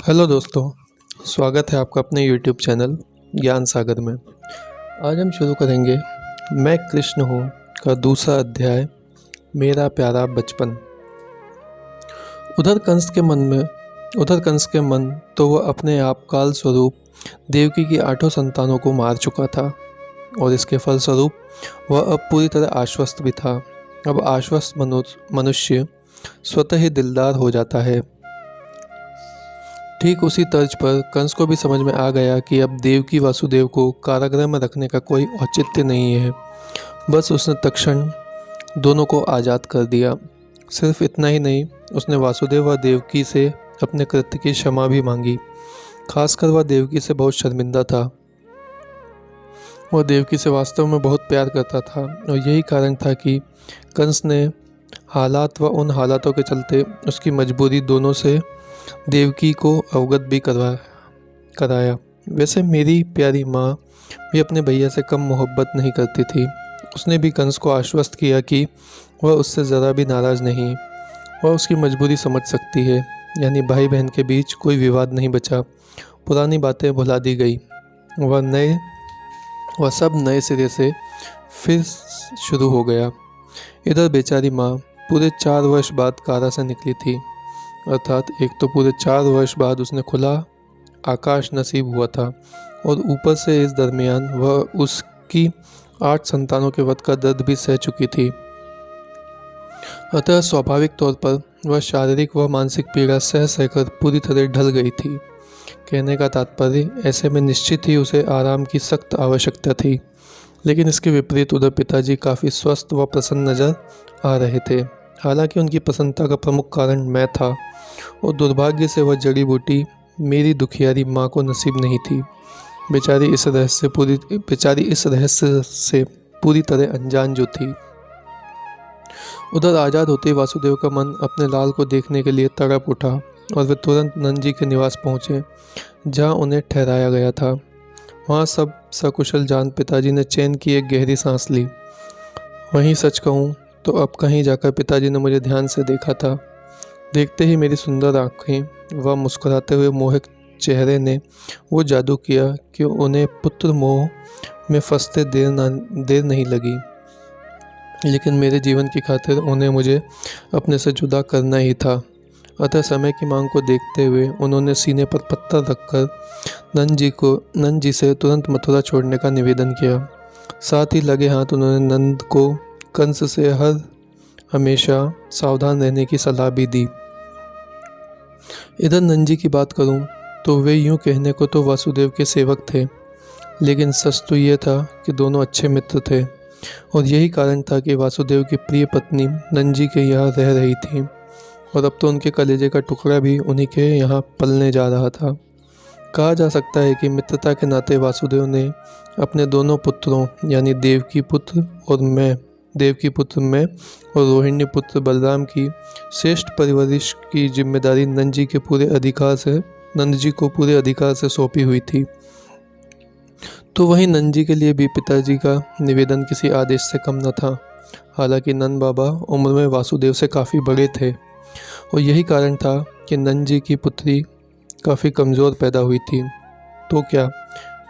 Hello दोस्तों, स्वागत है आपका अपने YouTube चैनल ज्ञान सागर में। आज हम शुरू करेंगे मैं कृष्ण हूँ का दूसरा अध्याय, मेरा प्यारा बचपन। उधर कंस के मन तो वह अपने आप काल स्वरूप देवकी की 8 संतानों को मार चुका था और इसके फलस्वरूप वह अब पूरी तरह आश्वस्त भी था। अब आश्वस्त मनुष्य स्वतः ही दिलदार हो जाता है। ठीक उसी तर्ज पर कंस को भी समझ में आ गया कि अब देवकी वासुदेव को कारागृह में रखने का कोई औचित्य नहीं है। बस उसने तत्क्षण दोनों को आज़ाद कर दिया। सिर्फ इतना ही नहीं, उसने वासुदेव व देवकी से अपने कृत्य की क्षमा भी मांगी। खासकर वह देवकी से बहुत शर्मिंदा था। वह देवकी से वास्तव में बहुत प्यार करता था और यही कारण था कि कंस ने हालात व उन हालातों के चलते उसकी मजबूरी दोनों से देवकी को अवगत भी कराया। वैसे मेरी प्यारी माँ भी अपने भैया से कम मोहब्बत नहीं करती थी। उसने भी कंस को आश्वस्त किया कि वह उससे ज़रा भी नाराज़ नहीं, वह उसकी मजबूरी समझ सकती है। यानी भाई बहन के बीच कोई विवाद नहीं बचा, पुरानी बातें भुला दी गई। वह सब नए सिरे से फिर शुरू हो गया। इधर बेचारी माँ पूरे 4 वर्ष बाद कारा से निकली थी, अर्थात एक तो पूरे 4 वर्ष बाद उसने खुला आकाश नसीब हुआ था और ऊपर से इस दरमियान वह उसकी 8 संतानों के वध का दर्द भी सह चुकी थी। अतः स्वाभाविक तौर पर वह शारीरिक व मानसिक पीड़ा सह सहकर पूरी तरह ढल गई थी। कहने का तात्पर्य, ऐसे में निश्चित ही उसे आराम की सख्त आवश्यकता थी। लेकिन इसके विपरीत उधर पिताजी काफ़ी स्वस्थ व प्रसन्न नजर आ रहे थे। हालांकि उनकी प्रसन्नता का प्रमुख कारण मैं था और दुर्भाग्य से वह जड़ी बूटी मेरी दुखियारी माँ को नसीब नहीं थी। बेचारी इस रहस्य से पूरी तरह अनजान जो थी। उधर आज़ाद होते ही वासुदेव का मन अपने लाल को देखने के लिए तड़प उठा और वे तुरंत नंद जी के निवास पहुँचे, जहाँ उन्हें ठहराया गया था। वहाँ सब सकुशल जान पिताजी ने चैन की एक गहरी सांस ली। वहीं सच कहूँ तो अब कहीं जाकर पिताजी ने मुझे ध्यान से देखा था। देखते ही मेरी सुंदर आँखें व मुस्कुराते हुए मोहक चेहरे ने वो जादू किया कि उन्हें पुत्र मोह में फंसते देर नहीं लगी। लेकिन मेरे जीवन की खातिर उन्हें मुझे अपने से जुदा करना ही था। अतः समय की मांग को देखते हुए उन्होंने सीने पर पत्थर रखकर नंद जी से तुरंत मथुरा छोड़ने का निवेदन किया। साथ ही लगे हाथ उन्होंने नंद को कंस से हमेशा सावधान रहने की सलाह भी दी। इधर नंद जी की बात करूं तो वे यूं कहने को तो वासुदेव के सेवक थे, लेकिन सच तो ये था कि दोनों अच्छे मित्र थे और यही कारण था कि वासुदेव की प्रिय पत्नी नंद जी के यहाँ रह रही थी और अब तो उनके कलेजे का टुकड़ा भी उन्हीं के यहाँ पलने जा रहा था। कहा जा सकता है कि मित्रता के नाते वासुदेव ने अपने दोनों पुत्रों यानी देवकी पुत्र मैं और रोहिणी पुत्र बलराम की श्रेष्ठ परवरिश की जिम्मेदारी नंद जी को पूरे अधिकार से सौंपी हुई थी। तो वहीं नंद जी के लिए भी पिताजी का निवेदन किसी आदेश से कम न था। हालांकि नंद बाबा उम्र में वासुदेव से काफ़ी बड़े थे और यही कारण था कि नंद जी की पुत्री काफ़ी कमज़ोर पैदा हुई थी। तो क्या,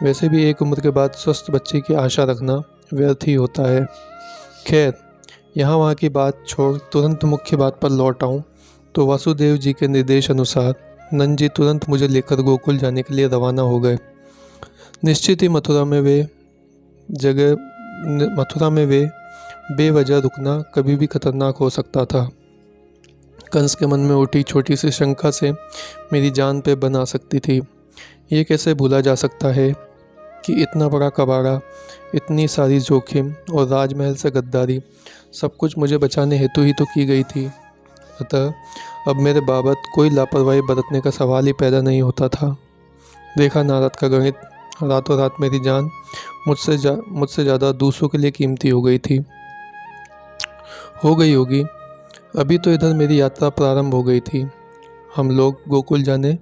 वैसे भी एक उम्र के बाद स्वस्थ बच्चे की आशा रखना व्यर्थ ही होता है। खैर, यहाँ वहाँ की बात छोड़ तुरंत मुख्य बात पर लौट आऊँ तो वासुदेव जी के निर्देश अनुसार नंद जी तुरंत मुझे लेकर गोकुल जाने के लिए रवाना हो गए। निश्चित ही मथुरा में वे बेवजह रुकना कभी भी खतरनाक हो सकता था। कंस के मन में उठी छोटी सी शंका से मेरी जान पे बन आ सकती थी। ये कैसे भूला जा सकता है कि इतना बड़ा कबाड़ा, इतनी सारी जोखिम और राजमहल से गद्दारी सब कुछ मुझे बचाने हेतु ही तो की गई थी। अतः अब मेरे बाबत कोई लापरवाही बरतने का सवाल ही पैदा नहीं होता था। देखा नारद का गणित, रातों रात मेरी जान मुझसे ज़्यादा दूसरों के लिए कीमती हो गई होगी। अभी तो इधर मेरी यात्रा प्रारंभ हो गई थी। हम लोग गोकुल जाने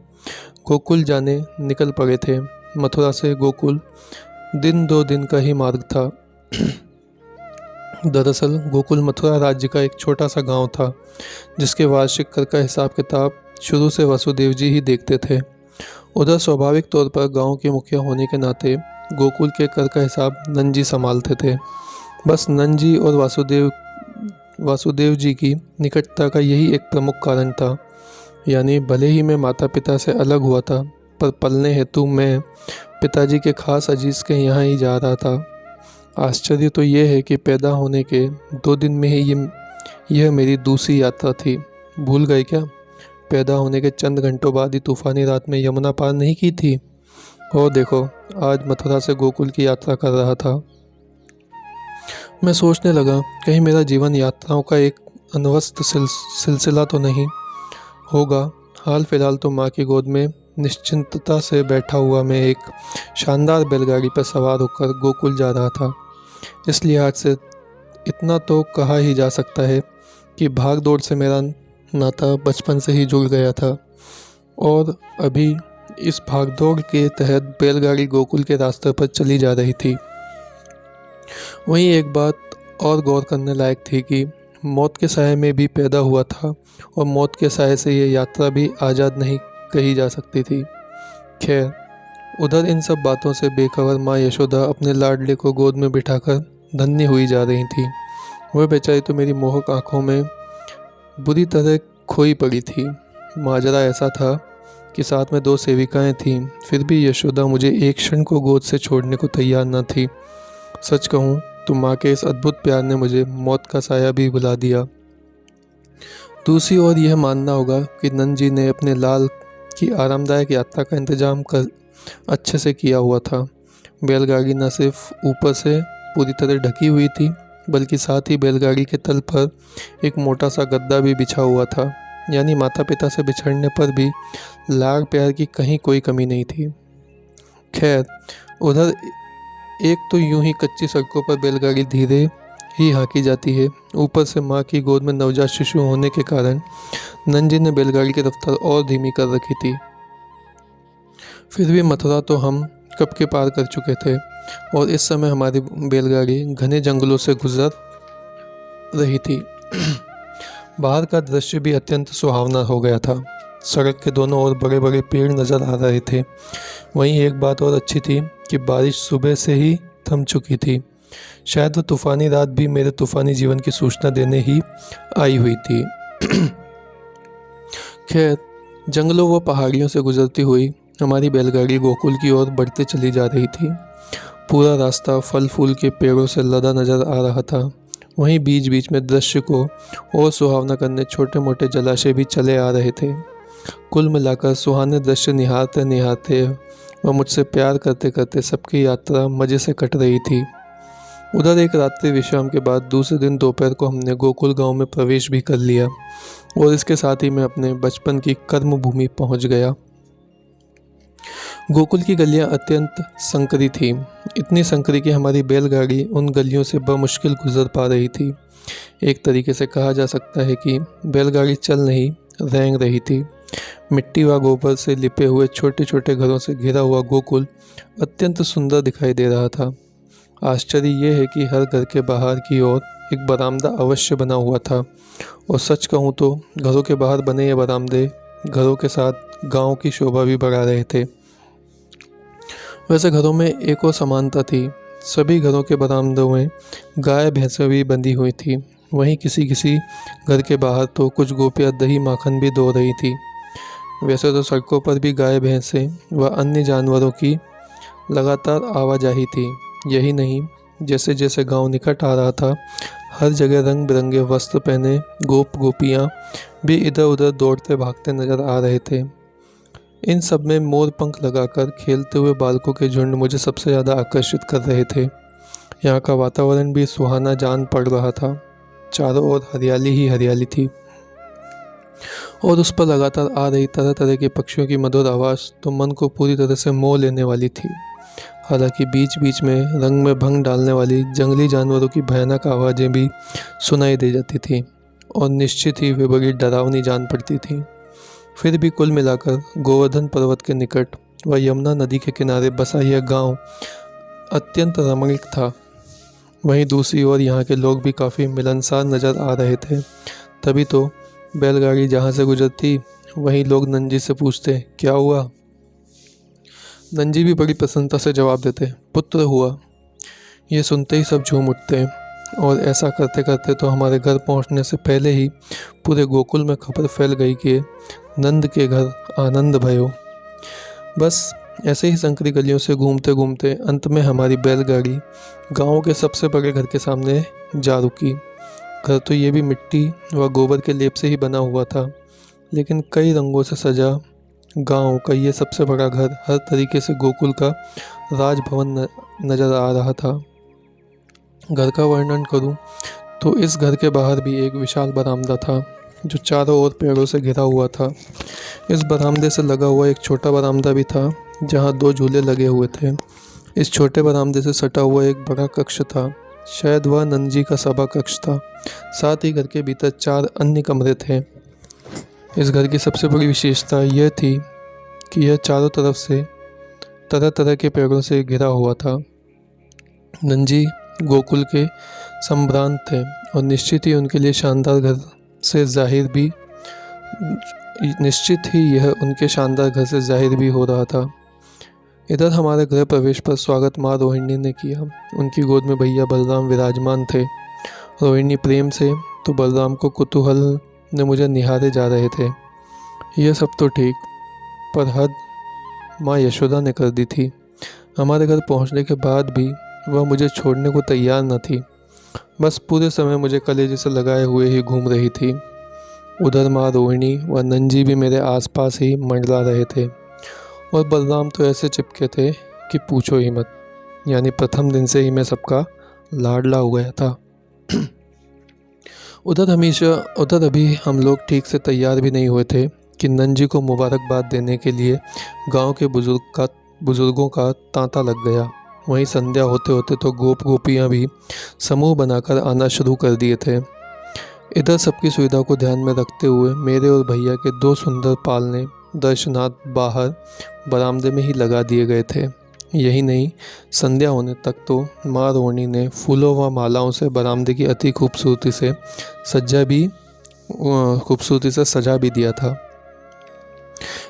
निकल पड़े थे। मथुरा से गोकुल 2 दिन का ही मार्ग था। दरअसल गोकुल मथुरा राज्य का एक छोटा सा गांव था, जिसके वार्षिक कर का हिसाब किताब शुरू से वासुदेव जी ही देखते थे। उधर स्वाभाविक तौर पर गांव के मुखिया होने के नाते गोकुल के कर का हिसाब नंजी संभालते थे। बस नंजी और वासुदेव जी की निकटता का यही एक प्रमुख कारण था। यानी भले ही मैं माता पिता से अलग हुआ था, पर पलने हेतु मैं पिताजी के खास अजीज के यहाँ ही जा रहा था। आश्चर्य तो ये है कि पैदा होने के 2 दिन में ही यह मेरी दूसरी यात्रा थी। भूल गए क्या? पैदा होने के चंद घंटों बाद ही तूफानी रात में यमुना पार नहीं की थी। और देखो, आज मथुरा से गोकुल की यात्रा कर रहा था। मैं सोचने लगा, कहीं मेरा जीवन यात्राओं का एक अनवस्थ सिलसिला तो नहीं होगा। हाल फिलहाल तो माँ की गोद में निश्चिंतता से बैठा हुआ मैं एक शानदार बैलगाड़ी पर सवार होकर गोकुल जा रहा था। इस लिहाज से इतना तो कहा ही जा सकता है कि भाग दौड़ से मेरा नाता बचपन से ही जुड़ गया था, और अभी इस भागदौड़ के तहत बैलगाड़ी गोकुल के रास्ते पर चली जा रही थी। वहीं एक बात और गौर करने लायक थी कि मौत के साए में भी पैदा हुआ था, और मौत के साए से ये यात्रा भी आज़ाद नहीं कही जा सकती थी। खैर, उधर इन सब बातों से बेखबर माँ यशोदा अपने लाडले को गोद में बिठाकर धन्य हुई जा रही थी। वह बेचारी तो मेरी मोहक आंखों में बुरी तरह खोई पड़ी थी। माजरा ऐसा था कि साथ में 2 सेविकाएं थीं, फिर भी यशोदा मुझे एक क्षण को गोद से छोड़ने को तैयार न थी। सच कहूँ तो माँ के इस अद्भुत प्यार ने मुझे मौत का साया भी भुला दिया। दूसरी ओर यह मानना होगा कि नंद जी ने अपने लाल की आरामदायक यात्रा का इंतजाम कर अच्छे से किया हुआ था। बैलगाड़ी न सिर्फ ऊपर से पूरी तरह ढकी हुई थी, बल्कि साथ ही बैलगाड़ी के तल पर एक मोटा सा गद्दा भी बिछा हुआ था। यानी माता पिता से बिछड़ने पर भी लाड़ प्यार की कहीं कोई कमी नहीं थी। खैर, उधर एक तो यूं ही कच्ची सड़कों पर बैलगाड़ी धीरे ही हाँकी जाती है, ऊपर से माँ की गोद में नवजात शिशु होने के कारण नंद जी ने बैलगाड़ी की रफ्तार और धीमी कर रखी थी। फिर भी मथुरा तो हम कब के पार कर चुके थे, और इस समय हमारी बैलगाड़ी घने जंगलों से गुजर रही थी। बाहर का दृश्य भी अत्यंत सुहावना हो गया था। सड़क के दोनों ओर बड़े बड़े पेड़ नजर आ रहे थे। वहीं एक बात और अच्छी थी कि बारिश सुबह से ही थम चुकी थी। शायद वो तूफानी रात भी मेरे तूफानी जीवन की सूचना देने ही आई हुई थी। खैर, जंगलों व पहाड़ियों से गुजरती हुई हमारी बैलगाड़ी गोकुल की ओर बढ़ते चली जा रही थी। पूरा रास्ता फल फूल के पेड़ों से लदा नजर आ रहा था। वहीं बीच बीच में दृश्य को और सुहावना करने छोटे मोटे जलाशय भी चले आ रहे थे। कुल मिलाकर सुहाने दृश्य निहारते निहारते व मुझसे प्यार करते करते सबकी यात्रा मज़े से कट रही थी। उधर एक रात्रि विश्राम के बाद दूसरे दिन दोपहर को हमने गोकुल गांव में प्रवेश भी कर लिया, और इसके साथ ही मैं अपने बचपन की कर्म भूमि पहुँच गया। गोकुल की गलियां अत्यंत संकरी थीं, इतनी संकरी कि हमारी बैलगाड़ी उन गलियों से बमुश्किल गुजर पा रही थी। एक तरीके से कहा जा सकता है कि बैलगाड़ी चल नहीं, रेंग रही थी। मिट्टी व गोबर से लिपे हुए छोटे छोटे घरों से घिरा हुआ गोकुल अत्यंत सुंदर दिखाई दे रहा था। आश्चर्य ये है कि हर घर के बाहर की ओर एक बरामदा अवश्य बना हुआ था, और सच कहूँ तो घरों के बाहर बने ये बरामदे घरों के साथ गांव की शोभा भी बढ़ा रहे थे। वैसे घरों में एक और समानता थी। सभी घरों के बरामदों में गाय भैंसें भी बंधी हुई थी। वहीं किसी किसी घर के बाहर तो कुछ गोपियाँ दही माखन भी दो रही थी। वैसे तो सड़कों पर भी गाय भैंसें व अन्य जानवरों की लगातार आवाजाही थी। यही नहीं, जैसे जैसे गांव निकट आ रहा था, हर जगह रंग बिरंगे वस्त्र पहने गोप गोपियाँ भी इधर उधर दौड़ते भागते नजर आ रहे थे। इन सब में मोर पंख लगाकर खेलते हुए बालकों के झुंड मुझे सबसे ज़्यादा आकर्षित कर रहे थे। यहाँ का वातावरण भी सुहाना जान पड़ रहा था। चारों ओर हरियाली ही हरियाली थी, और उस पर लगातार आ रही तरह तरह के पक्षियों की मधुर आवाज़ तो मन को पूरी तरह से मोह लेने वाली थी। हालांकि बीच बीच में रंग में भंग डालने वाली जंगली जानवरों की भयानक आवाज़ें भी सुनाई दे जाती थीं, और निश्चित ही वे बड़ी डरावनी जान पड़ती थीं। फिर भी कुल मिलाकर गोवर्धन पर्वत के निकट व यमुना नदी के किनारे बसा यह गांव अत्यंत रमणीक था। वहीं दूसरी ओर यहाँ के लोग भी काफ़ी मिलनसार नज़र आ रहे थे। तभी तो बैलगाड़ी जहाँ से गुजरती वहीं लोग नंद जी से पूछते, क्या हुआ? नंजी भी बड़ी प्रसन्नता से जवाब देते, पुत्र हुआ। ये सुनते ही सब झूम उठते और ऐसा करते करते तो हमारे घर पहुंचने से पहले ही पूरे गोकुल में खबर फैल गई कि नंद के घर आनंद भयो। बस ऐसे ही संकरी गलियों से घूमते घूमते अंत में हमारी बैलगाड़ी गांव के सबसे बड़े घर के सामने जा रुकी। घर तो ये भी मिट्टी व गोबर के लेप से ही बना हुआ था, लेकिन कई रंगों से सजा गांव का ये सबसे बड़ा घर हर तरीके से गोकुल का राजभवन नजर आ रहा था। घर का वर्णन करूं तो इस घर के बाहर भी एक विशाल बरामदा था जो चारों ओर पेड़ों से घिरा हुआ था। इस बरामदे से लगा हुआ एक छोटा बरामदा भी था जहां 2 झूले लगे हुए थे। इस छोटे बरामदे से सटा हुआ एक बड़ा कक्ष था, शायद वह नंदजी का सभा कक्ष था। साथ ही घर के भीतर 4 अन्य कमरे थे। इस घर की सबसे बड़ी विशेषता यह थी कि यह चारों तरफ से तरह तरह के पेड़ों से घिरा हुआ था। नंदजी गोकुल के सम्भ्रांत थे और निश्चित ही उनके लिए शानदार घर से जाहिर भी निश्चित ही यह उनके शानदार घर से जाहिर भी हो रहा था। इधर हमारे गृह प्रवेश पर स्वागत माँ रोहिणी ने किया। उनकी गोद में भैया बलराम विराजमान थे। रोहिणी प्रेम से तो बलराम को कुतूहल ने मुझे निहारे जा रहे थे। यह सब तो ठीक, पर हद माँ यशोदा ने कर दी थी। हमारे घर पहुंचने के बाद भी वह मुझे छोड़ने को तैयार न थी। बस पूरे समय मुझे कलेजे से लगाए हुए ही घूम रही थी। उधर माँ रोहिणी व नंजी भी मेरे आसपास ही मंडरा रहे थे और बलराम तो ऐसे चिपके थे कि पूछो ही मत। यानी प्रथम दिन से ही मैं सबका लाडला हो गया था। उधर अभी हम लोग ठीक से तैयार भी नहीं हुए थे कि नंजी को मुबारकबाद देने के लिए गांव के बुजुर्गों का तांता लग गया। वहीं संध्या होते होते तो गोपियां भी समूह बनाकर आना शुरू कर दिए थे। इधर सबकी सुविधा को ध्यान में रखते हुए मेरे और भैया के 2 सुंदर पालने दर्शनार्थ बाहर बरामदे में ही लगा दिए गए थे। यही नहीं, संध्या होने तक तो माँ रोहिणी ने फूलों व मालाओं से बरामदे की अति खूबसूरती से सजा भी दिया था।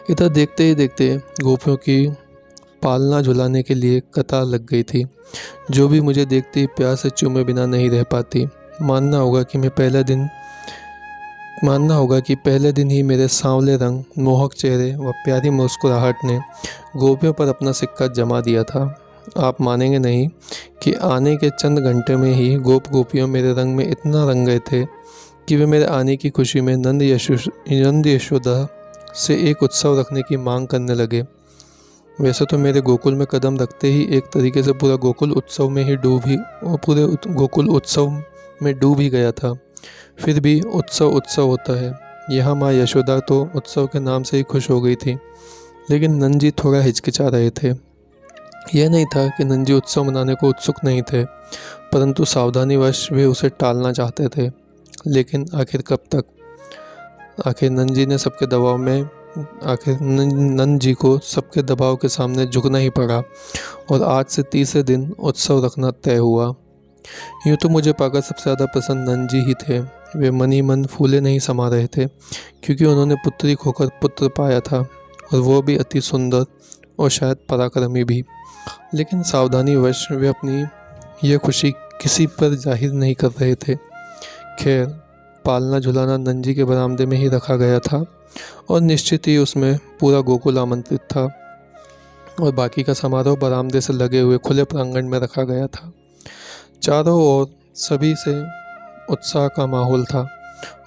इधर देखते ही देखते गोपियों की पालना झुलाने के लिए कतार लग गई थी, जो भी मुझे देखते ही प्यार से चूमे बिना नहीं रह पाती। मानना होगा कि पहले दिन ही मेरे सांवले रंग, मोहक चेहरे व प्यारी मुस्कुराहट ने गोपियों पर अपना सिक्का जमा दिया था। आप मानेंगे नहीं कि आने के चंद घंटे में ही गोपियों मेरे रंग में इतना रंग गए थे कि वे मेरे आने की खुशी में नंद यशोदा से एक उत्सव रखने की मांग करने लगे। वैसे तो मेरे गोकुल में कदम रखते ही एक तरीके से पूरा गोकुल उत्सव में डूब ही गया था। फिर भी उत्सव होता है। यहाँ माँ यशोदा तो उत्सव के नाम से ही खुश हो गई थी, लेकिन नंदजी थोड़ा हिचकिचा रहे थे। यह नहीं था कि नंदजी उत्सव मनाने को उत्सुक नहीं थे, परंतु सावधानीवश वे उसे टालना चाहते थे। लेकिन आखिर कब तक? आखिर नंदजी को सबके दबाव के सामने झुकना ही पड़ा और आज से तीसरे दिन उत्सव रखना तय हुआ। यूँ तो मुझे पाकर सबसे ज़्यादा पसंद नंदजी ही थे। वे मन ही मन फूले नहीं समा रहे थे, क्योंकि उन्होंने पुत्री खोकर पुत्र पाया था, और वो भी अति सुंदर और शायद पराक्रमी भी। लेकिन सावधानीवश वे अपनी यह खुशी किसी पर जाहिर नहीं कर रहे थे। खैर, पालना झुलाना नंदजी के बरामदे में ही रखा गया था और निश्चित ही उसमें पूरा गोकुल आमंत्रित था, और बाकी का समारोह बरामदे से लगे हुए खुले प्रांगण में रखा गया था। चारों ओर सभी से उत्साह का माहौल था,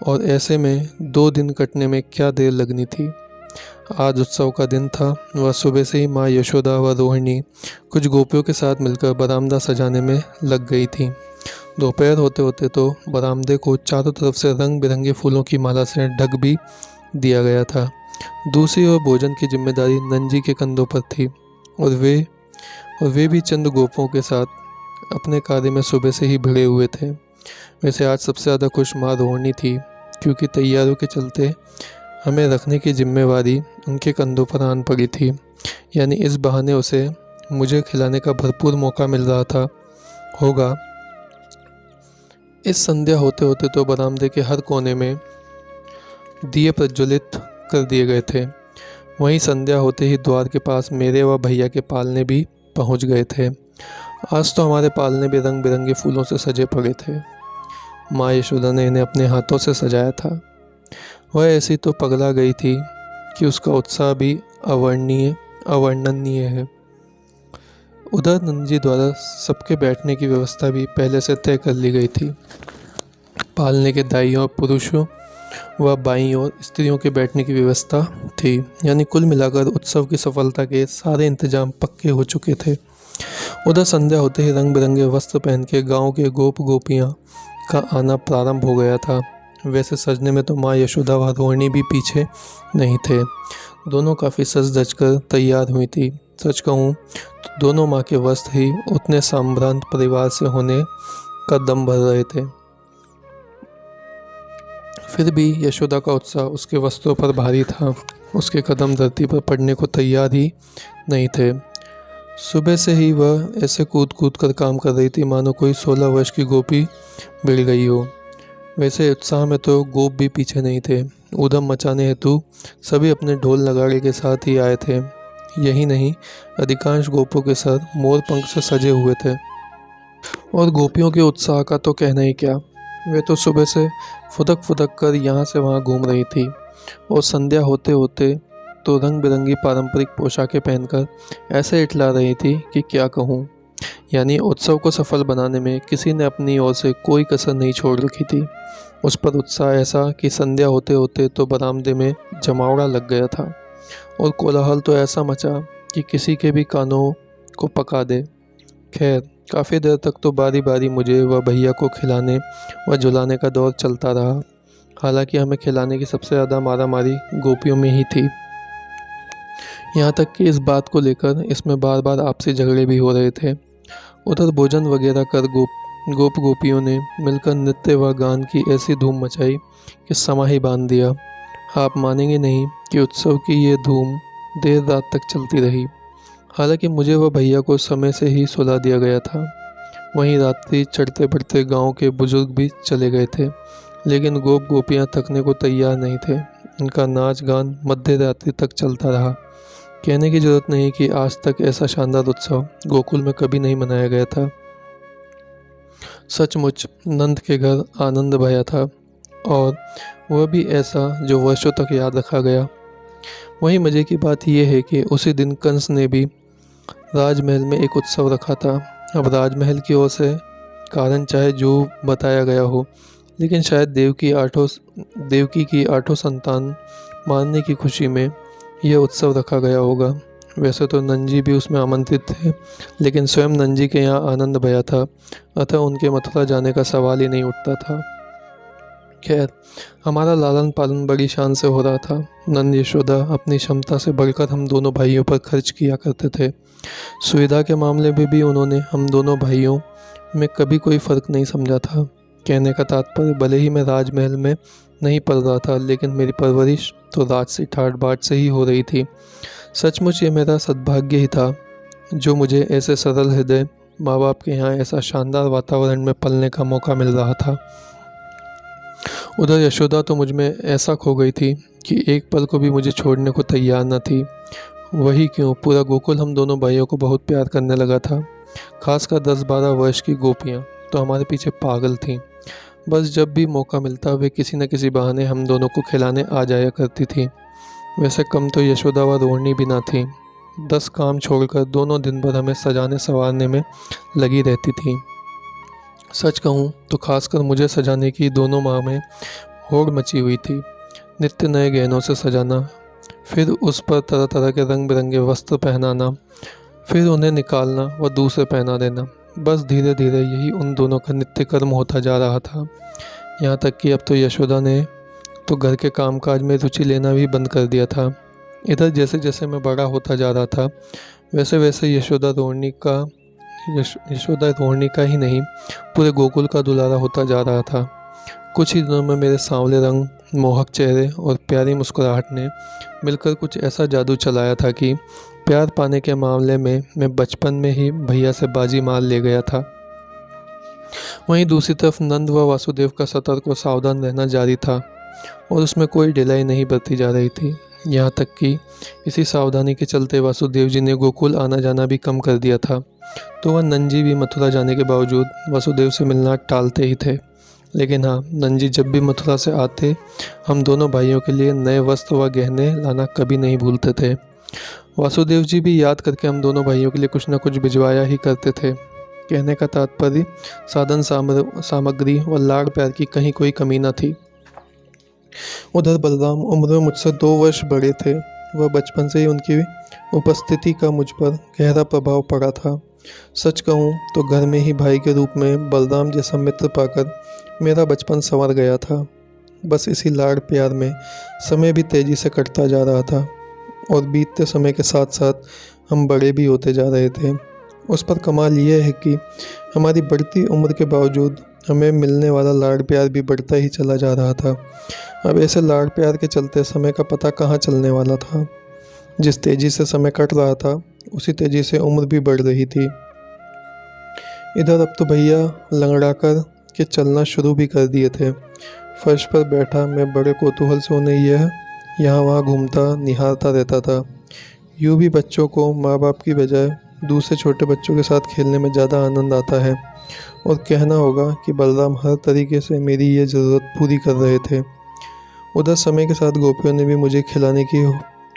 और ऐसे में 2 दिन कटने में क्या देर लगनी थी। आज उत्सव का दिन था। वह सुबह से ही माँ यशोदा व रोहिणी कुछ गोपियों के साथ मिलकर बरामदा सजाने में लग गई थी। दोपहर होते होते तो बरामदे को चारों तरफ से रंग बिरंगे फूलों की माला से ढक भी दिया गया था। दूसरी ओर भोजन की जिम्मेदारी नंदजी के कंधों पर थी, और वे भी चंद गोपों के साथ अपने कार्य में सुबह से ही भिड़े हुए थे। वैसे आज सबसे ज़्यादा खुश माँ रोहिणी थी, क्योंकि तैयारियों के चलते हमें रखने की जिम्मेवारी उनके कंधों पर आन पड़ी थी। यानी इस बहाने उसे मुझे खिलाने का भरपूर मौका मिल रहा होगा। इस संध्या होते होते तो बरामदे के हर कोने में दिए प्रज्वलित कर दिए गए थे। वहीं संध्या होते ही द्वार के पास मेरे व भैया के पालने भी पहुंच गए थे। आज तो हमारे पालने भी रंग बिरंगे फूलों से सजे पड़े थे। माँ यशोदा ने इन्हें अपने हाथों से सजाया था। वह ऐसी तो पगला गई थी कि उसका उत्साह भी अवर्णनीय है। उधर नंद जी द्वारा सबके बैठने की व्यवस्था भी पहले से तय कर ली गई थी। पालने के दाईं ओर पुरुषों व बाईं ओर स्त्रियों के बैठने की व्यवस्था थी। यानी कुल मिलाकर उत्सव की सफलता के सारे इंतजाम पक्के हो चुके थे। उधर संध्या होते ही रंग बिरंगे वस्त्र पहन के गाँव के गोप गोपियाँ का आना प्रारंभ हो गया था। वैसे सजने में तो माँ यशोदा व रोहिणी भी पीछे नहीं थे। दोनों काफ़ी सज धज कर तैयार हुई थी। सच कहूँ तो दोनों माँ के वस्त्र ही उतने संभ्रांत परिवार से होने का दम भर रहे थे। फिर भी यशोदा का उत्साह उसके वस्त्रों पर भारी था। उसके कदम धरती पर पड़ने को तैयार ही नहीं थे। सुबह से ही वह ऐसे कूद कूद कर काम कर रही थी मानो कोई 16 वर्ष की गोपी भिड़ गई हो। वैसे उत्साह में तो गोप भी पीछे नहीं थे। ऊधम मचाने हेतु सभी अपने ढोल नगाड़े के साथ ही आए थे। यही नहीं, अधिकांश गोपों के सर मोर पंख से सजे हुए थे। और गोपियों के उत्साह का तो कहना ही क्या। वे तो सुबह से फुदक फुदक कर यहाँ से वहाँ घूम रही थी और संध्या होते होते तो रंग बिरंगी पारंपरिक पोशाकें पहनकर ऐसे इठला रही थी कि क्या कहूँ। यानी उत्सव को सफल बनाने में किसी ने अपनी ओर से कोई कसर नहीं छोड़ रखी थी। उस पर उत्साह ऐसा कि संध्या होते होते तो बरामदे में जमावड़ा लग गया था और कोलाहल तो ऐसा मचा कि किसी के भी कानों को पका दे। खैर, काफ़ी देर तक तो बारी बारी मुझे व भैया को खिलाने व झुलाने का दौर चलता रहा। हालांकि हमें खिलाने की सबसे ज़्यादा मारामारी गोपियों में ही थी। यहाँ तक कि इस बात को लेकर इसमें बार बार आपसी झगड़े भी हो रहे थे। उधर भोजन वगैरह कर गोप गोपियों ने मिलकर नृत्य व गान की ऐसी धूम मचाई कि समा ही बांध दिया। आप मानेंगे नहीं कि उत्सव की ये धूम देर रात तक चलती रही। हालांकि मुझे व भैया को समय से ही सुला दिया गया था। वहीं रात्रि चढ़ते बढ़ते गांव के बुजुर्ग भी चले गए थे, लेकिन गोप गोपियां थकने को तैयार नहीं थे। उनका नाच गान मध्य रात्रि तक चलता रहा। कहने की जरूरत नहीं कि आज तक ऐसा शानदार उत्सव गोकुल में कभी नहीं मनाया गया था। सचमुच नंद के घर आनंद भया था, और वह भी ऐसा जो वर्षों तक याद रखा गया। वहीं मज़े की बात यह है कि उसी दिन कंस ने भी राजमहल में एक उत्सव रखा था। अब राजमहल की ओर से कारण चाहे जो बताया गया हो, लेकिन शायद देवकी की 8 संतान मारने की खुशी में यह उत्सव रखा गया होगा। वैसे तो नंजी भी उसमें आमंत्रित थे, लेकिन स्वयं नंजी के यहाँ आनंद भया था, अतः उनके मथुरा जाने का सवाल ही नहीं उठता था। खैर, हमारा लालन पालन बड़ी शान से हो रहा था। नंद यशोदा अपनी क्षमता से बढ़कर हम दोनों भाइयों पर खर्च किया करते थे। सुविधा के मामले में भी उन्होंने हम दोनों भाइयों में कभी कोई फ़र्क नहीं समझा था। कहने का तात्पर्य, भले ही मैं राजमहल में नहीं पल रहा था, लेकिन मेरी परवरिश तो राजसी ठाट बाट से ही हो रही थी। सचमुच ये मेरा सद्भाग्य ही था जो मुझे ऐसे सरल हृदय माँ बाप के यहाँ ऐसा शानदार वातावरण में पलने का मौका मिल रहा था। उधर यशोदा तो मुझ में ऐसा खो गई थी कि एक पल को भी मुझे छोड़ने को तैयार न थी। वही क्यों, पूरा गोकुल हम दोनों भाइयों को बहुत प्यार करने लगा था। खासकर 10-12 वर्ष की गोपियाँ तो हमारे पीछे पागल थीं। बस जब भी मौका मिलता वे किसी न किसी बहाने हम दोनों को खिलाने आ जाया करती थी। वैसे कम तो यशोदा व रोहिणी भी ना थी। 10 काम छोड़कर दोनों दिन भर हमें सजाने संवारने में लगी रहती थी। सच कहूँ तो खासकर मुझे सजाने की दोनों माह में होड़ मची हुई थी। नित्य नए गहनों से सजाना, फिर उस पर तरह तरह के रंग बिरंगे वस्त्र पहनाना, फिर उन्हें निकालना व दूसरे पहना देना। बस धीरे धीरे यही उन दोनों का नित्य कर्म होता जा रहा था। यहाँ तक कि अब तो यशोदा ने तो घर के कामकाज में रुचि लेना भी बंद कर दिया था। इधर जैसे जैसे मैं बड़ा होता जा रहा था, वैसे वैसे यशोदा रोहिणी का ही नहीं, पूरे गोकुल का दुलारा होता जा रहा था। कुछ ही दिनों में मेरे सांवले रंग, मोहक चेहरे और प्यारी मुस्कुराहट ने मिलकर कुछ ऐसा जादू चलाया था कि प्यार पाने के मामले में मैं बचपन में ही भैया से बाजी मार ले गया था। वहीं दूसरी तरफ नंद व वासुदेव का सतर्क और सावधान रहना जारी था और उसमें कोई ढिलाई नहीं बरती जा रही थी। यहाँ तक कि इसी सावधानी के चलते वासुदेव जी ने गोकुल आना जाना भी कम कर दिया था। तो वह नंजी भी मथुरा जाने के बावजूद वासुदेव से मिलना टालते ही थे। लेकिन हाँ, नंजी जब भी मथुरा से आते, हम दोनों भाइयों के लिए नए वस्त्र व गहने लाना कभी नहीं भूलते थे। वासुदेव जी भी याद करके हम दोनों भाइयों के लिए कुछ न कुछ भिजवाया ही करते थे। कहने का तात्पर्य साधन सामग्री व लाड़ प्यार की कहीं कोई कमी न थी। उधर बलराम उम्र में मुझसे 2 वर्ष बड़े थे। वह बचपन से ही उनकी उपस्थिति का मुझ पर गहरा प्रभाव पड़ा था। सच कहूँ तो घर में ही भाई के रूप में बलराम जैसा मित्र पाकर मेरा बचपन संवर गया था। बस इसी लाड़ प्यार में समय भी तेजी से कटता जा रहा था और बीतते समय के साथ साथ हम बड़े भी होते जा रहे थे। उस पर कमाल यह है कि हमारी बढ़ती उम्र के बावजूद हमें मिलने वाला लाड़ प्यार भी बढ़ता ही चला जा रहा था। अब ऐसे लाड़ प्यार के चलते समय का पता कहाँ चलने वाला था। जिस तेज़ी से समय कट रहा था उसी तेज़ी से उम्र भी बढ़ रही थी। इधर अब तो भैया लंगड़ा कर के चलना शुरू भी कर दिए थे। फर्श पर बैठा मैं बड़े कौतूहल से उन्हें यहाँ वहाँ घूमता निहारता रहता था। यूँ भी बच्चों को माँ बाप की बजाय दूसरे छोटे बच्चों के साथ खेलने में ज़्यादा आनंद आता है और कहना होगा कि बलराम हर तरीके से मेरी ये ज़रूरत पूरी कर रहे थे। उधर समय के साथ गोपियों ने भी मुझे खिलाने की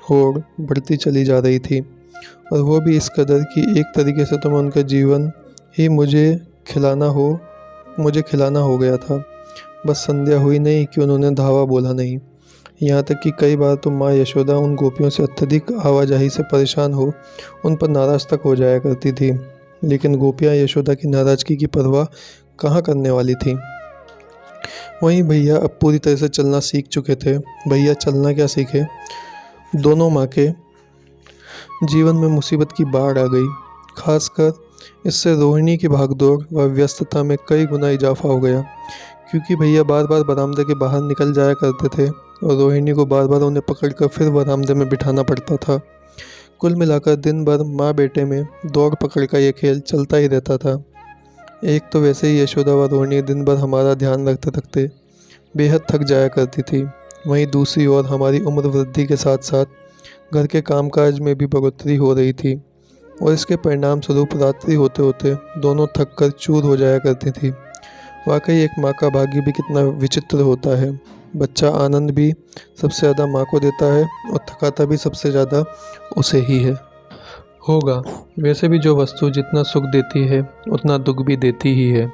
होड़ बढ़ती चली जा रही थी और वो भी इस कदर कि एक तरीके से तो मैं उनका जीवन ही मुझे खिलाना हो गया था। बस संध्या हुई नहीं कि उन्होंने धावा बोला नहीं। यहाँ तक कि कई बार तो माँ यशोदा उन गोपियों से अत्यधिक आवाजाही से परेशान हो उन पर नाराज़ तक हो जाया करती थी। लेकिन गोपियाँ यशोदा की नाराज़गी की परवाह कहाँ करने वाली थी। वहीं भैया अब पूरी तरह से चलना सीख चुके थे। भैया चलना क्या सीखे, दोनों माँ के जीवन में मुसीबत की बाढ़ आ गई। खासकर इससे रोहिणी की भागदौड़ व व्यस्तता में कई गुना इजाफा हो गया, क्योंकि भैया बार बार बरामदे के बाहर निकल जाया करते थे और रोहिणी को बार बार उन्हें पकड़कर फिर बरामदे में बिठाना पड़ता था। कुल मिलाकर दिन भर माँ बेटे में दौड़ पकड़ का ये खेल चलता ही रहता था। एक तो वैसे ही यशोदा व रोहिणी दिन भर हमारा ध्यान रखते रखते बेहद थक जाया करती थी। वहीं दूसरी ओर हमारी उम्र वृद्धि के साथ साथ घर के कामकाज में भी बढ़ोतरी हो रही थी और इसके परिणाम स्वरूप रात्रि होते होते दोनों थक कर चूर हो जाया करती थी। वाकई एक माँ का भाग्य भी कितना विचित्र होता है। बच्चा आनंद भी सबसे ज़्यादा माँ को देता है और थकाता भी सबसे ज़्यादा उसे ही है। होगा वैसे भी जो वस्तु जितना सुख देती है उतना दुख भी देती ही है।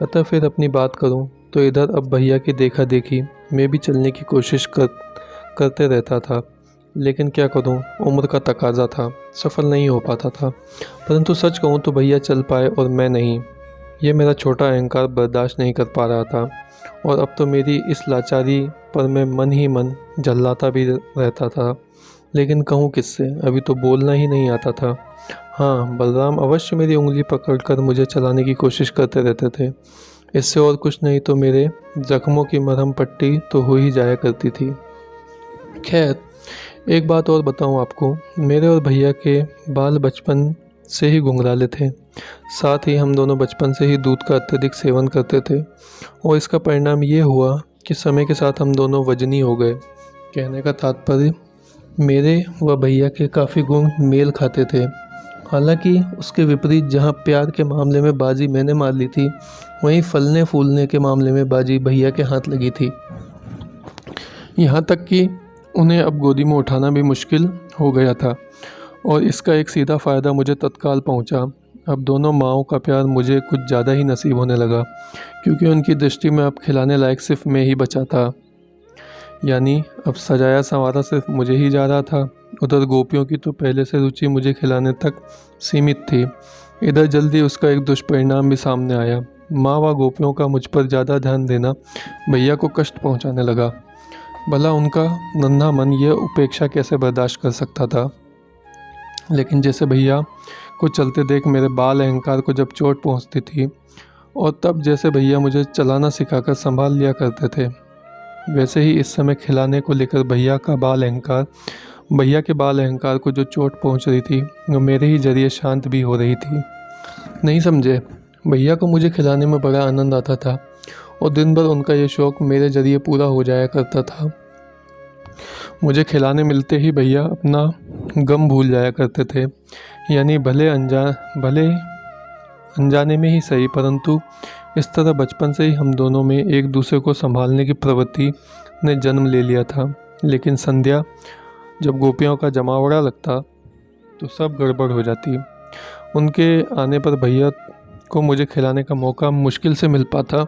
अतः फिर अपनी बात करूं तो इधर अब भैया की देखा देखी मैं भी चलने की कोशिश करते रहता था। लेकिन क्या करूं, उम्र का तकाजा था, सफल नहीं हो पाता था। परंतु सच कहूं तो भैया चल पाए और मैं नहीं। ये मेरा छोटा अहंकार बर्दाश्त नहीं कर पा रहा था और अब तो मेरी इस लाचारी पर मैं मन ही मन झल्लाता भी रहता था। लेकिन कहूँ किससे, अभी तो बोलना ही नहीं आता था। हाँ, बलराम अवश्य मेरी उंगली पकड़कर मुझे चलाने की कोशिश करते रहते थे। इससे और कुछ नहीं तो मेरे जख्मों की मरहम पट्टी तो हो ही जाया करती थी। खैर, एक बात और बताऊं आपको, मेरे और भैया के बाल बचपन से ही घुंघराले थे। साथ ही हम दोनों बचपन से ही दूध का अत्यधिक सेवन करते थे और इसका परिणाम ये हुआ कि समय के साथ हम दोनों वजनी हो गए। कहने का तात्पर्य मेरे व भैया के काफ़ी गुण मेल खाते थे। हालांकि उसके विपरीत जहां प्यार के मामले में बाजी मैंने मार ली थी, वहीं फलने फूलने के मामले में बाजी भैया के हाथ लगी थी। यहाँ तक कि उन्हें अब गोदी में उठाना भी मुश्किल हो गया था और इसका एक सीधा फ़ायदा मुझे तत्काल पहुँचा। अब दोनों माँओं का प्यार मुझे कुछ ज़्यादा ही नसीब होने लगा, क्योंकि उनकी दृष्टि में अब खिलाने लायक सिर्फ मैं ही बचा था। यानी अब सजाया संवारा सिर्फ मुझे ही जा रहा था। उधर गोपियों की तो पहले से रुचि मुझे खिलाने तक सीमित थी। इधर जल्दी उसका एक दुष्परिणाम भी सामने आया। माँ व गोपियों का मुझ पर ज़्यादा ध्यान देना भैया को कष्ट पहुँचाने लगा। भला उनका नन्हा मन यह उपेक्षा कैसे बर्दाश्त कर सकता था। लेकिन जैसे भैया को चलते देख मेरे बाल अहंकार को जब चोट पहुँचती थी और तब जैसे भैया मुझे चलाना सिखाकर संभाल लिया करते थे, वैसे ही इस समय खिलाने को लेकर भैया के बाल अहंकार को जो चोट पहुंच रही थी वो मेरे ही जरिए शांत भी हो रही थी। नहीं समझे, भैया को मुझे खिलाने में बड़ा आनंद आता था और दिन भर उनका ये शौक़ मेरे जरिए पूरा हो जाया करता था। मुझे खिलाने मिलते ही भैया अपना गम भूल जाया करते थे। यानी भले अनजाने में ही सही, परंतु इस तरह बचपन से ही हम दोनों में एक दूसरे को संभालने की प्रवृत्ति ने जन्म ले लिया था। लेकिन संध्या जब गोपियों का जमावड़ा लगता तो सब गड़बड़ हो जाती। उनके आने पर भैया को मुझे खिलाने का मौका मुश्किल से मिल पाता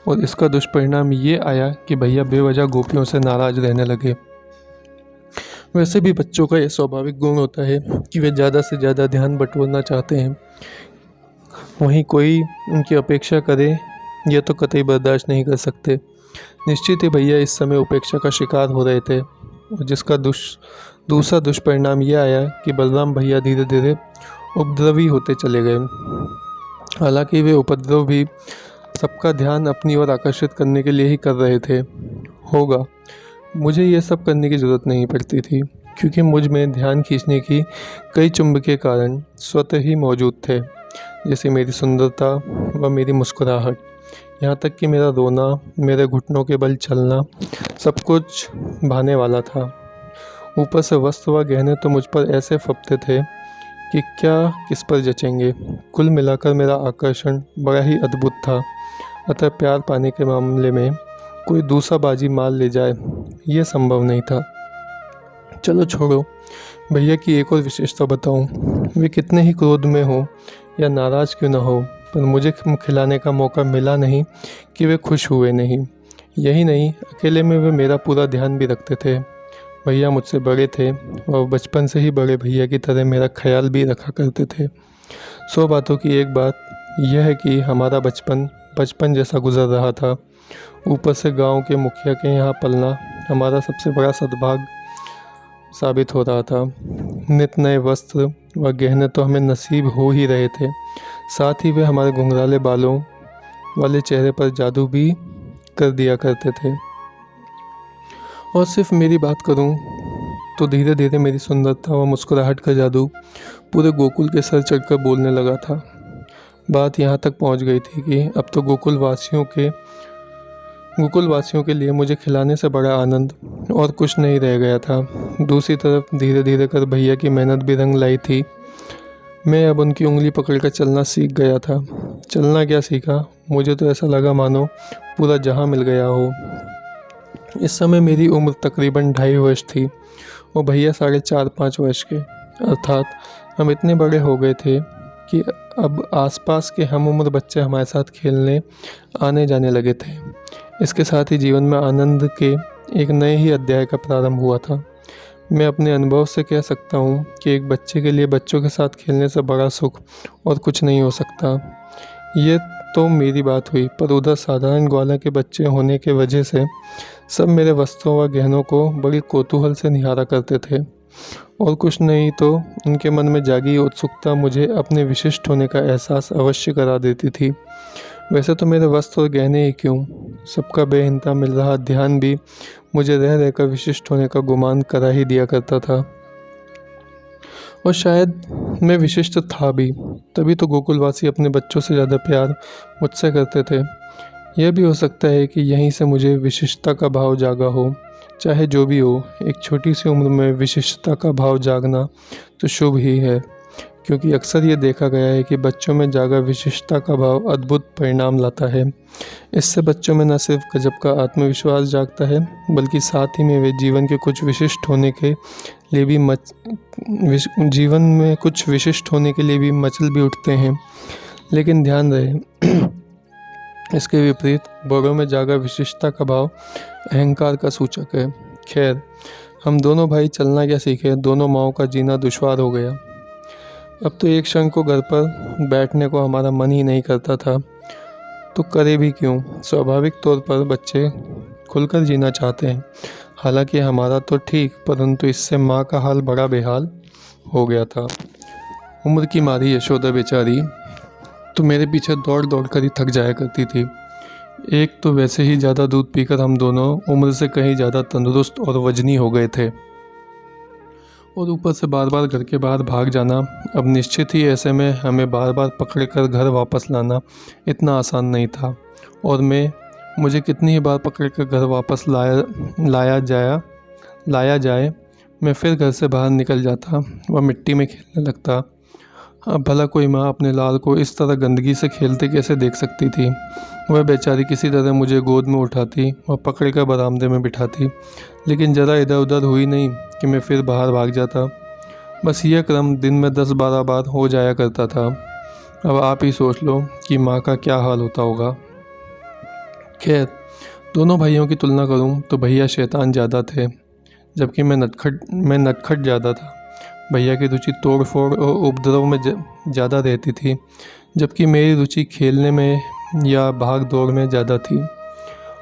और इसका दुष्परिणाम ये आया कि भैया बेवजह गोपियों से नाराज़ रहने लगे। वैसे भी बच्चों का यह स्वाभाविक गुण होता है कि वे ज़्यादा से ज़्यादा ध्यान बटोरना चाहते हैं। वहीं कोई उनकी अपेक्षा करे यह तो कतई बर्दाश्त नहीं कर सकते। निश्चित ही भैया इस समय उपेक्षा का शिकार हो रहे थे और जिसका दूसरा दुष्परिणाम यह आया कि बलराम भैया धीरे धीरे उपद्रवी होते चले गए। हालांकि वे उपद्रव भी सबका ध्यान अपनी ओर आकर्षित करने के लिए ही कर रहे थे। होगा, मुझे ये सब करने की ज़रूरत नहीं पड़ती थी, क्योंकि मुझ में ध्यान खींचने की कई चुंबकीय कारण स्वतः ही मौजूद थे, जैसे मेरी सुंदरता व मेरी मुस्कुराहट, यहाँ तक कि मेरा रोना, मेरे घुटनों के बल चलना, सब कुछ भाने वाला था। ऊपर से वस्त्र व गहने तो मुझ पर ऐसे फपते थे कि क्या किस पर जचेंगे। कुल मिलाकर मेरा आकर्षण बड़ा ही अद्भुत था। अतः प्यार पाने के मामले में कोई दूसरा बाजी मार ले जाए ये संभव नहीं था। चलो छोड़ो, भैया की एक और विशेषता बताऊं। वे कितने ही क्रोध में हो या नाराज़ क्यों न हो, पर मुझे खिलाने का मौका मिला नहीं कि वे खुश हुए नहीं। यही नहीं, अकेले में वे मेरा पूरा ध्यान भी रखते थे। भैया मुझसे बड़े थे और बचपन से ही बड़े भैया की तरह मेरा ख्याल भी रखा करते थे। 100 बातों की एक बात यह है कि हमारा बचपन जैसा गुजर रहा था। ऊपर से गांव के मुखिया के यहाँ पलना हमारा सबसे बड़ा सद्भाग्य साबित हो रहा था। नित नए वस्त्र व गहने तो हमें नसीब हो ही रहे थे, साथ ही वे हमारे घुंघराले बालों वाले चेहरे पर जादू भी कर दिया करते थे। और सिर्फ मेरी बात करूं तो धीरे धीरे मेरी सुंदरता व मुस्कुराहट का जादू पूरे गोकुल के सर चढ़कर बोलने लगा था। बात यहाँ तक पहुँच गई थी कि अब तो गोकुल वासियों के लिए मुझे खिलाने से बड़ा आनंद और कुछ नहीं रह गया था। दूसरी तरफ धीरे धीरे कर भैया की मेहनत भी रंग लाई थी। मैं अब उनकी उंगली पकड़कर चलना सीख गया था। चलना क्या सीखा, मुझे तो ऐसा लगा मानो पूरा जहां मिल गया हो। इस समय मेरी उम्र तकरीबन 2.5 वर्ष थी और भैया 4.5-5 वर्ष के, अर्थात हम इतने बड़े हो गए थे कि अब आसपास के हम उम्र बच्चे हमारे साथ खेलने आने जाने लगे थे। इसके साथ ही जीवन में आनंद के एक नए ही अध्याय का प्रारंभ हुआ था। मैं अपने अनुभव से कह सकता हूँ कि एक बच्चे के लिए बच्चों के साथ खेलने से बड़ा सुख और कुछ नहीं हो सकता। ये तो मेरी बात हुई, पर उधर साधारण ग्वाला के बच्चे होने के वजह से सब मेरे वस्त्रों व गहनों को बड़ी कौतूहल से निहारा करते थे और कुछ नहीं तो उनके मन में जागी उत्सुकता मुझे अपने विशिष्ट होने का एहसास अवश्य करा देती थी। वैसे तो मेरे वस्त्र और गहने ही क्यों, सबका बेइंतहा मिल रहा ध्यान भी मुझे रह रहकर विशिष्ट होने का गुमान करा ही दिया करता था। और शायद मैं विशिष्ट था भी, तभी तो गोकुलवासी अपने बच्चों से ज़्यादा प्यार मुझसे करते थे। यह भी हो सकता है कि यहीं से मुझे विशिष्टता का भाव जागा हो। चाहे जो भी हो, एक छोटी सी उम्र में विशिष्टता का भाव जागना तो शुभ ही है, क्योंकि अक्सर ये देखा गया है कि बच्चों में जागा विशिष्टता का भाव अद्भुत परिणाम लाता है। इससे बच्चों में न सिर्फ गजब का आत्मविश्वास जागता है, बल्कि साथ ही में वे जीवन में कुछ विशिष्ट होने के लिए भी मचल भी उठते हैं। लेकिन ध्यान रहे, इसके विपरीत बड़ों में जागा विशिष्टता का भाव अहंकार का सूचक है। खैर, हम दोनों भाई चलना क्या सीखे, दोनों माओं का जीना दुश्वार हो गया। अब तो एक क्षण को घर पर बैठने को हमारा मन ही नहीं करता था, तो करे भी क्यों। स्वाभाविक तौर पर बच्चे खुलकर जीना चाहते हैं। हालांकि हमारा तो ठीक, परंतु इससे माँ का हाल बड़ा बेहाल हो गया था। उम्र की मारी यशोदा बेचारी तो मेरे पीछे दौड़ दौड़ कर ही थक जाया करती थी। एक तो वैसे ही ज़्यादा दूध पीकर हम दोनों उम्र से कहीं ज़्यादा तंदुरुस्त और वजनी हो गए थे, और ऊपर से बार बार घर के बाहर भाग जाना अब निश्चित ही ऐसे में हमें बार बार पकड़ कर घर वापस लाना इतना आसान नहीं था। और मुझे कितनी ही बार पकड़ कर घर वापस लाया जाए, मैं फिर घर से बाहर निकल जाता व मिट्टी में खेलने लगता। अब भला कोई माँ अपने लाल को इस तरह गंदगी से खेलते कैसे देख सकती थी। वह बेचारी किसी तरह मुझे गोद में उठाती व पकड़ कर बरामदे में बिठाती, लेकिन ज़रा इधर उधर हुई नहीं कि मैं फिर बाहर भाग जाता। बस यह क्रम दिन में 10-12 बार हो जाया करता था। अब आप ही सोच लो कि माँ का क्या हाल होता होगा। खैर, दोनों भाइयों की तुलना करूं तो भैया शैतान ज़्यादा थे, जबकि मैं नटखट ज़्यादा था। भैया की रुचि तोड़ फोड़ और उपद्रव में ज़्यादा रहती थी, जबकि मेरी रुचि खेलने में या भाग दौड़ में ज़्यादा थी।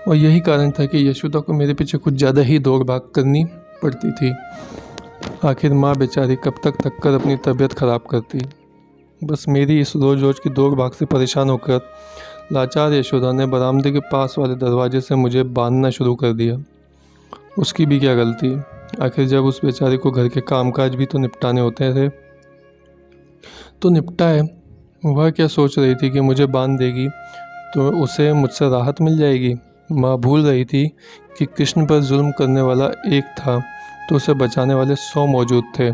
और यही कारण था कि यशोदा को मेरे पीछे कुछ ज़्यादा ही दौड़ भाग करनी पड़ती थी। आखिर माँ बेचारी कब तक कर अपनी तबीयत ख़राब करती। बस मेरी इस रोज़ रोज़ की दौड़ भाग से परेशान होकर लाचार यशोदा ने बरामदे के पास वाले दरवाजे से मुझे बांधना शुरू कर दिया। उसकी भी क्या गलती, आखिर जब उस बेचारी को घर के कामकाज भी तो निपटाने होते थे तो निपटाए। वह क्या सोच रही थी कि मुझे बांध देगी तो उसे मुझसे राहत मिल जाएगी। माँ भूल रही थी कि कृष्ण पर जुल्म करने वाला एक था तो उसे बचाने वाले 100 मौजूद थे।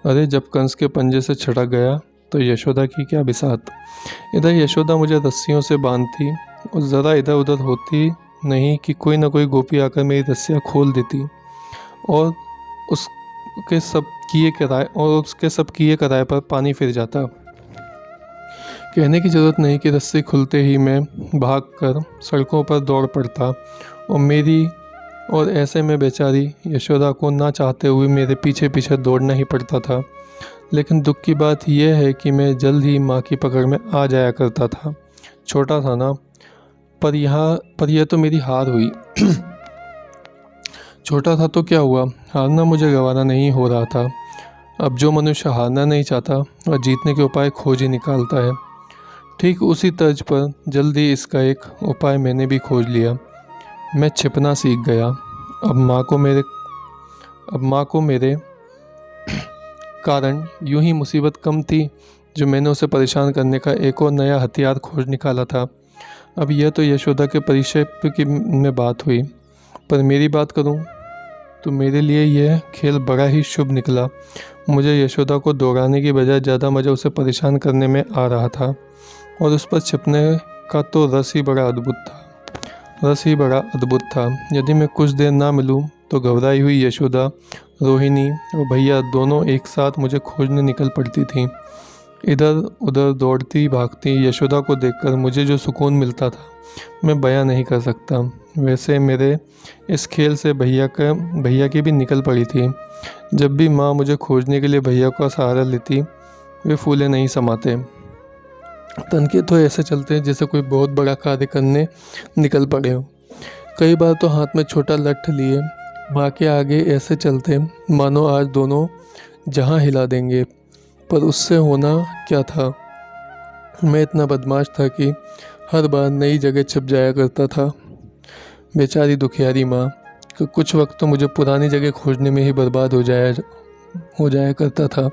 अरे जब कंस के पंजे से छटक गया तो यशोदा की क्या बिसात। इधर यशोदा मुझे रस्सियों से बांधती और ज़रा इधर उधर होती नहीं कि कोई ना कोई गोपी आकर मेरी रस्सियाँ खोल देती और उसके सब किए कराए पर पानी फिर जाता। कहने की ज़रूरत नहीं कि रस्सी खुलते ही मैं भागकर सड़कों पर दौड़ पड़ता और ऐसे में बेचारी यशोदा को ना चाहते हुए मेरे पीछे पीछे दौड़ना ही पड़ता था। लेकिन दुख की बात यह है कि मैं जल्द ही माँ की पकड़ में आ जाया करता था। छोटा था ना, पर यह तो मेरी हार हुई। छोटा था तो क्या हुआ, हारना मुझे गवारा नहीं हो रहा था। अब जो मनुष्य हारना नहीं चाहता वह जीतने के उपाय खोज ही निकालता है। ठीक उसी तर्ज पर जल्दी इसका एक उपाय मैंने भी खोज लिया। मैं छिपना सीख गया। अब माँ को मेरे कारण यूं ही मुसीबत कम थी जो मैंने उसे परेशान करने का एक और नया हथियार खोज निकाला था। अब यह तो यशोदा के परिचय की में बात हुई, पर मेरी बात करूं तो मेरे लिए यह खेल बड़ा ही शुभ निकला। मुझे यशोदा को दौड़ाने की बजाय ज़्यादा मज़ा उसे परेशान करने में आ रहा था और उस पर छिपने का तो रस ही बड़ा अद्भुत था। यदि मैं कुछ देर ना मिलूं तो घबराई हुई यशोदा, रोहिणी और भैया दोनों एक साथ मुझे खोजने निकल पड़ती थीं। इधर उधर दौड़ती भागती यशोदा को देखकर मुझे जो सुकून मिलता था मैं बयां नहीं कर सकता। वैसे मेरे इस खेल से भैया की भी निकल पड़ी थी। जब भी माँ मुझे खोजने के लिए भैया का सहारा लेती वे फूले नहीं समाते। तनके तो ऐसे चलते हैं जैसे कोई बहुत बड़ा कार्य करने निकल पड़े हो। कई बार तो हाथ में छोटा लठ लिए माँ के आगे ऐसे चलते मानो आज दोनों जहां हिला देंगे। पर उससे होना क्या था, मैं इतना बदमाश था कि हर बार नई जगह छिप जाया करता था। बेचारी दुखियारी माँ, कुछ वक्त तो मुझे पुरानी जगह खोजने में ही बर्बाद हो जाया करता था।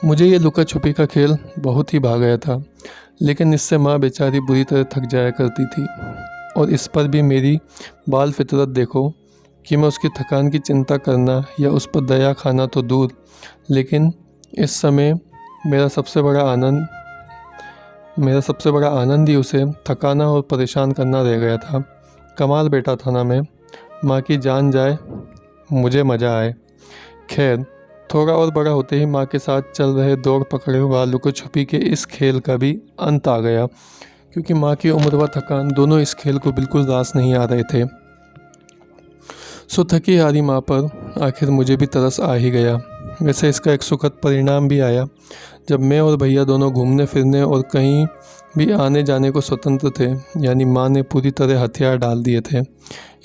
मुझे ये लुका छुपी का खेल बहुत ही भा गया था, लेकिन इससे माँ बेचारी बुरी तरह थक जाया करती थी। और इस पर भी मेरी बाल फितरत देखो कि मैं उसकी थकान की चिंता करना या उस पर दया खाना तो दूर, लेकिन इस समय मेरा सबसे बड़ा आनंद ही उसे थकाना और परेशान करना रह गया था। कमाल बेटा था ना मैं, माँ की जान जाए मुझे मज़ा आए। खैर, थोड़ा और बड़ा होते ही माँ के साथ चल रहे दौड़ पकड़े व लुको छुपी के इस खेल का भी अंत आ गया, क्योंकि माँ की उम्र व थकान दोनों इस खेल को बिल्कुल रास नहीं आ रहे थे। सो थकी हारी माँ पर आखिर मुझे भी तरस आ ही गया। वैसे इसका एक सुखद परिणाम भी आया। जब मैं और भैया दोनों घूमने फिरने और कहीं भी आने जाने को स्वतंत्र थे, यानी माँ ने पूरी तरह हथियार डाल दिए थे।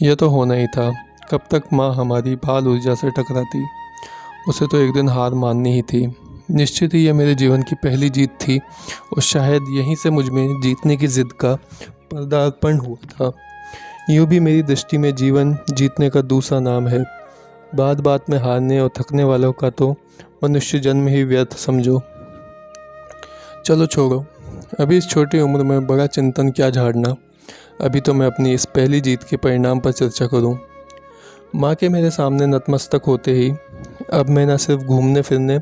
यह तो होना ही था। कब तक माँ हमारी बाल ऊर्जा से टकराती, उसे तो एक दिन हार माननी ही थी। निश्चित ही यह मेरे जीवन की पहली जीत थी और शायद यहीं से मुझ में जीतने की जिद का पदार्पण हुआ था। यूँ भी मेरी दृष्टि में जीवन जीतने का दूसरा नाम है। बात बात में हारने और थकने वालों का तो मनुष्य जन्म ही व्यर्थ समझो। चलो छोड़ो, अभी इस छोटी उम्र में बड़ा चिंतन क्या झाड़ना। अभी तो मैं अपनी इस पहली जीत के परिणाम पर चर्चा करूं। माँ के मेरे सामने नतमस्तक होते ही अब मैं न सिर्फ घूमने फिरने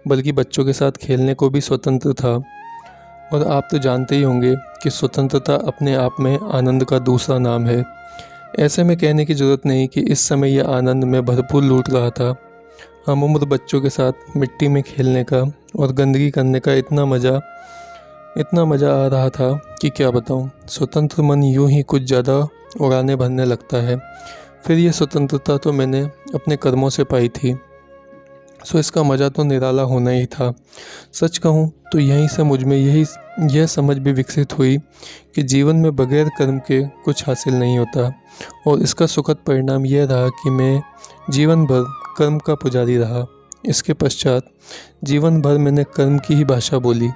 बल्कि बच्चों के साथ खेलने को भी स्वतंत्र था। और आप तो जानते ही होंगे कि स्वतंत्रता अपने आप में आनंद का दूसरा नाम है। ऐसे में कहने की ज़रूरत नहीं कि इस समय यह आनंद मैं भरपूर लूट रहा था। हम उम्र बच्चों के साथ मिट्टी में खेलने का और गंदगी करने का इतना मज़ा आ रहा था कि क्या बताऊं। स्वतंत्र मन यूं ही कुछ ज़्यादा उड़ाने भरने लगता है। फिर ये स्वतंत्रता तो मैंने अपने कर्मों से पाई थी, सो इसका मज़ा तो निराला होना ही था। सच कहूँ तो यहीं से मुझ में यह समझ भी विकसित हुई कि जीवन में बगैर कर्म के कुछ हासिल नहीं होता। और इसका सुखद परिणाम यह रहा कि मैं जीवन भर कर्म का पुजारी रहा। इसके पश्चात जीवन भर मैंने कर्म की ही भाषा बोली।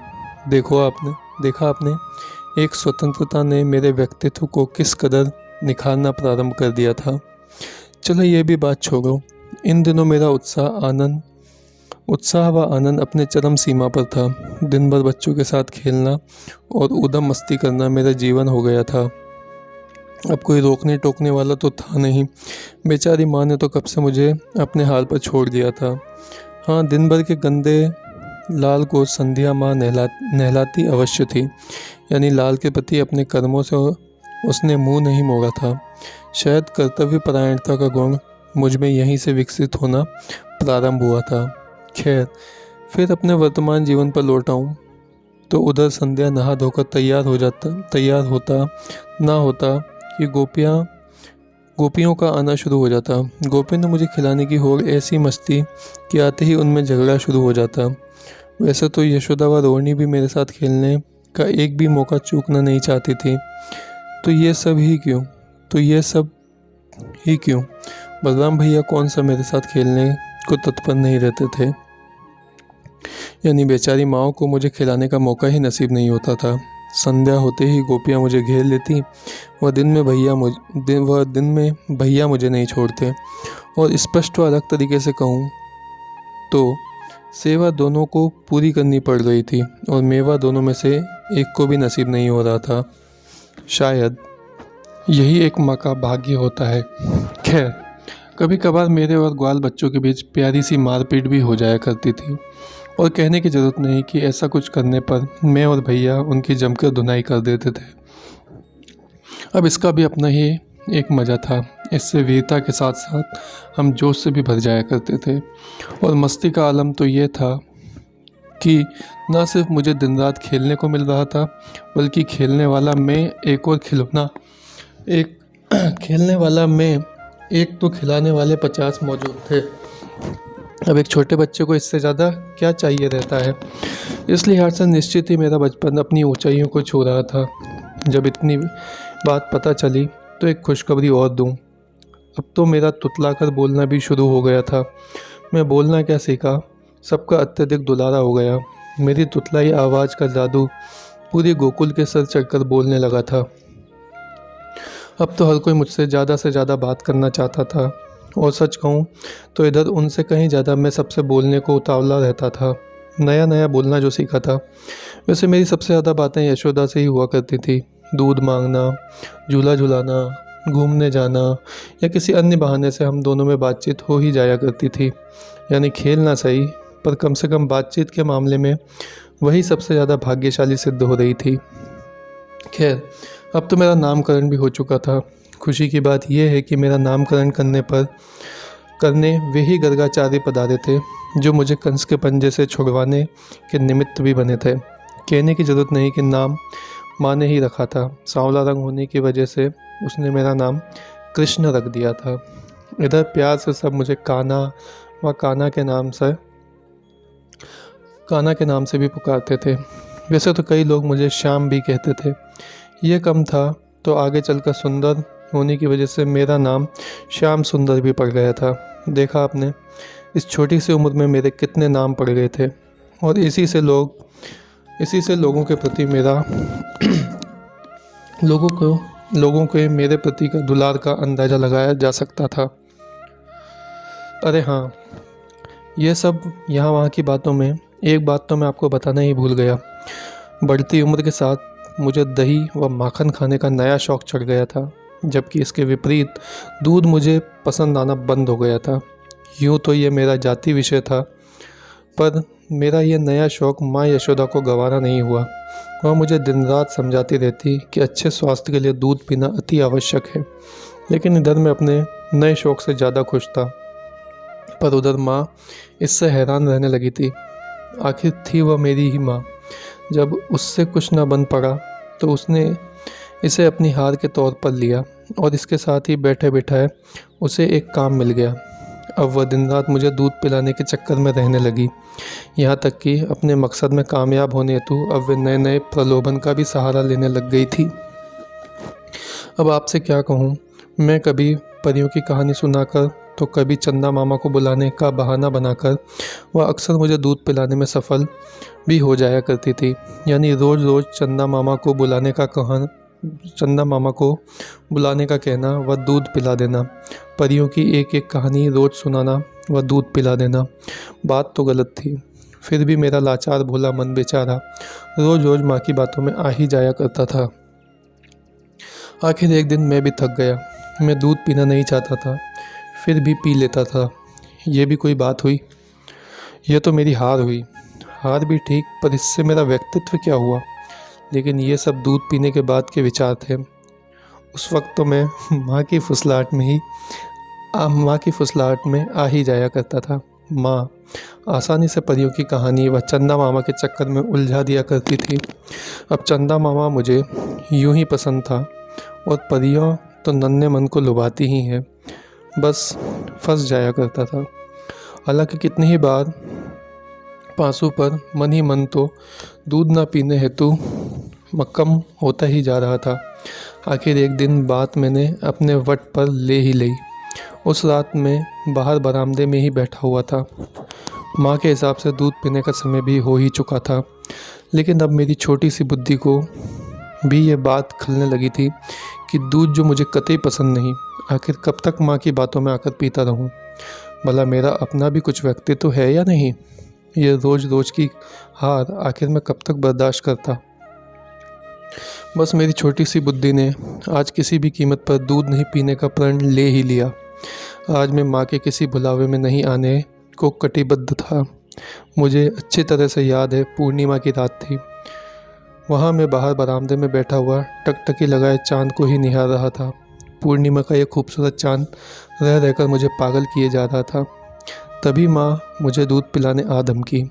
देखा आपने एक स्वतंत्रता ने मेरे व्यक्तित्व को किस कदर निखारना प्रारंभ कर दिया था। चलो ये भी बात छोड़ो। इन दिनों मेरा उत्साह व आनंद अपने चरम सीमा पर था। दिन भर बच्चों के साथ खेलना और उधम मस्ती करना मेरा जीवन हो गया था। अब कोई रोकने टोकने वाला तो था नहीं। बेचारी माँ ने तो कब से मुझे अपने हाल पर छोड़ दिया था। हाँ, दिन भर के गंदे लाल को संध्या माँ नहलाती अवश्य थी। यानी लाल के प्रति अपने कर्मों से उसने मुंह नहीं मोड़ा था। शायद कर्तव्य परायणता का गुण मुझ में यहीं से विकसित होना प्रारंभ हुआ था। खैर, फिर अपने वर्तमान जीवन पर लौट आऊँ तो उधर संध्या नहा धोकर तैयार होता कि गोपियों का आना शुरू हो जाता। गोपी ने मुझे खिलाने की होड़ ऐसी मस्ती कि आते ही उनमें झगड़ा शुरू हो जाता। वैसे तो यशोदा व रोहिणी भी मेरे साथ खेलने का एक भी मौका चूकना नहीं चाहती थी। तो ये सब ही क्यों बलराम भैया कौन सा मेरे साथ खेलने को तत्पर नहीं रहते थे। यानी बेचारी माँ को मुझे खिलाने का मौका ही नसीब नहीं होता था। संध्या होते ही गोपियाँ मुझे घेर लेती। वह दिन में भैया मुझे नहीं छोड़ते। और स्पष्ट व अलग तरीके से कहूँ तो सेवा दोनों को पूरी करनी पड़ रही थी और मेवा दोनों में से एक को भी नसीब नहीं हो रहा था। शायद यही एक माँ का भाग्य होता है। खैर, कभी कभार मेरे और ग्वाल बच्चों के बीच प्यारी सी मारपीट भी हो जाया करती थी। और कहने की ज़रूरत नहीं कि ऐसा कुछ करने पर मैं और भैया उनकी जमकर धुनाई कर देते थे। अब इसका भी अपना ही एक मज़ा था। इससे वीरता के साथ साथ हम जोश से भी भर जाया करते थे। और मस्ती का आलम तो ये था कि न सिर्फ मुझे दिन रात खेलने को मिल रहा था, बल्कि खेलने वाला मैं एक तो खिलाने वाले 50 मौजूद थे। अब एक छोटे बच्चे को इससे ज़्यादा क्या चाहिए रहता है। इस लिहाज से निश्चित ही मेरा बचपन अपनी ऊंचाइयों को छू रहा था। जब इतनी बात पता चली तो एक खुशखबरी और दूं। अब तो मेरा तुतलाकर बोलना भी शुरू हो गया था। मैं बोलना क्या सीखा, सबका अत्यधिक दुलारा हो गया। मेरी तुतलाई आवाज़ का जादू पूरे गोकुल के सर चढ़कर बोलने लगा था। अब तो हर कोई मुझसे ज़्यादा से ज़्यादा बात करना चाहता था। और सच कहूँ तो इधर उनसे कहीं ज़्यादा मैं सबसे बोलने को उतावला रहता था। नया बोलना जो सीखा था। वैसे मेरी सबसे ज़्यादा बातें यशोदा से ही हुआ करती थी। दूध मांगना, झूला झुलाना, घूमने जाना या किसी अन्य बहाने से हम दोनों में बातचीत हो ही जाया करती थी। यानी खेल ना सही, पर कम से कम बातचीत के मामले में वही सबसे ज़्यादा भाग्यशाली सिद्ध हो रही थी। खैर, अब तो मेरा नामकरण भी हो चुका था। खुशी की बात यह है कि मेरा नामकरण करने वे ही गर्गाचार्य पधारे थे जो मुझे कंस के पंजे से छुड़वाने के निमित्त भी बने थे। कहने की ज़रूरत नहीं कि नाम माँ ने ही रखा था। सांवला रंग होने की वजह से उसने मेरा नाम कृष्ण रख दिया था। इधर प्यार से सब मुझे कान्हा व कान्हा के नाम से भी पुकारते थे। वैसे तो कई लोग मुझे श्याम भी कहते थे। ये कम था तो आगे चलकर सुंदर होने की वजह से मेरा नाम श्याम सुंदर भी पड़ गया था। देखा आपने, इस छोटी सी उम्र में मेरे कितने नाम पड़ गए थे। और इसी से लोगों के प्रति लोगों के मेरे प्रति का दुलार का अंदाज़ा लगाया जा सकता था। अरे हाँ, ये सब यहाँ वहाँ की बातों में एक बात तो मैं आपको बताना ही भूल गया। बढ़ती उम्र के साथ मुझे दही व माखन खाने का नया शौक़ चढ़ गया था। जबकि इसके विपरीत दूध मुझे पसंद आना बंद हो गया था। यूँ तो ये मेरा जाति विषय था, पर मेरा ये नया शौक़ माँ यशोदा को गंवारा नहीं हुआ। वह मुझे दिन रात समझाती रहती कि अच्छे स्वास्थ्य के लिए दूध पीना अति आवश्यक है, लेकिन इधर मैं अपने नए शौक़ से ज़्यादा खुश था। पर उधर माँ इससे हैरान रहने लगी थी। आखिर थी वह मेरी ही माँ। जब उससे कुछ न बन पड़ा तो उसने इसे अपनी हार के तौर पर लिया और इसके साथ ही बैठे बैठाए उसे एक काम मिल गया। अब वह दिन रात मुझे दूध पिलाने के चक्कर में रहने लगी, यहाँ तक कि अपने मकसद में कामयाब होने हेतु अब वे नए नए प्रलोभन का भी सहारा लेने लग गई थी। अब आपसे क्या कहूँ, मैं कभी परियों की कहानी सुनाकर तो कभी चंदा मामा को बुलाने का बहाना बनाकर वह अक्सर मुझे दूध पिलाने में सफल भी हो जाया करती थी। यानी रोज़ रोज़ चंदा मामा को बुलाने का कहना व दूध पिला देना, परियों की एक एक कहानी रोज़ सुनाना व दूध पिला देना। बात तो गलत थी, फिर भी मेरा लाचार भोला मन बेचारा रोज़ रोज़ माँ की बातों में आ ही जाया करता था। आखिर एक दिन मैं भी थक गया। मैं दूध पीना नहीं चाहता था, फिर भी पी लेता था। ये भी कोई बात हुई? यह तो मेरी हार हुई। हार भी ठीक, पर इससे मेरा व्यक्तित्व क्या हुआ? लेकिन ये सब दूध पीने के बाद के विचार थे। उस वक्त तो मैं माँ की फुसलाहट में आ ही जाया करता था। माँ आसानी से परियों की कहानी व चंदा मामा के चक्कर में उलझा दिया करती थी। अब चंदा मामा मुझे यूं ही पसंद था और परियों तो नन्हे मन को लुभाती ही हैं, बस फंस जाया करता था। हालांकि कितनी ही बार पांसू पर मन ही मन तो दूध ना पीने हेतु मक्कम होता ही जा रहा था। आखिर एक दिन बात मैंने अपने वट पर ले ही ली। उस रात मैं बाहर बरामदे में ही बैठा हुआ था। माँ के हिसाब से दूध पीने का समय भी हो ही चुका था, लेकिन अब मेरी छोटी सी बुद्धि को भी ये बात खलने लगी थी कि दूध जो मुझे कतई पसंद नहीं, आखिर कब तक माँ की बातों में आकर पीता रहूं? भला मेरा अपना भी कुछ व्यक्तित्व है या नहीं? ये रोज़ रोज़ की हार आखिर मैं कब तक बर्दाश्त करता? बस मेरी छोटी सी बुद्धि ने आज किसी भी कीमत पर दूध नहीं पीने का प्रण ले ही लिया। आज मैं माँ के किसी बुलावे में नहीं आने को कटिबद्ध था। मुझे अच्छी तरह से याद है, पूर्णिमा की रात थी। वहाँ मैं बाहर बरामदे में बैठा हुआ टकटकी लगाए चाँद को ही निहार रहा था। पूर्णिमा का यह खूबसूरत चाँद रह रहकर मुझे पागल किए जा रहा था। तभी माँ मुझे दूध पिलाने आ धमकी।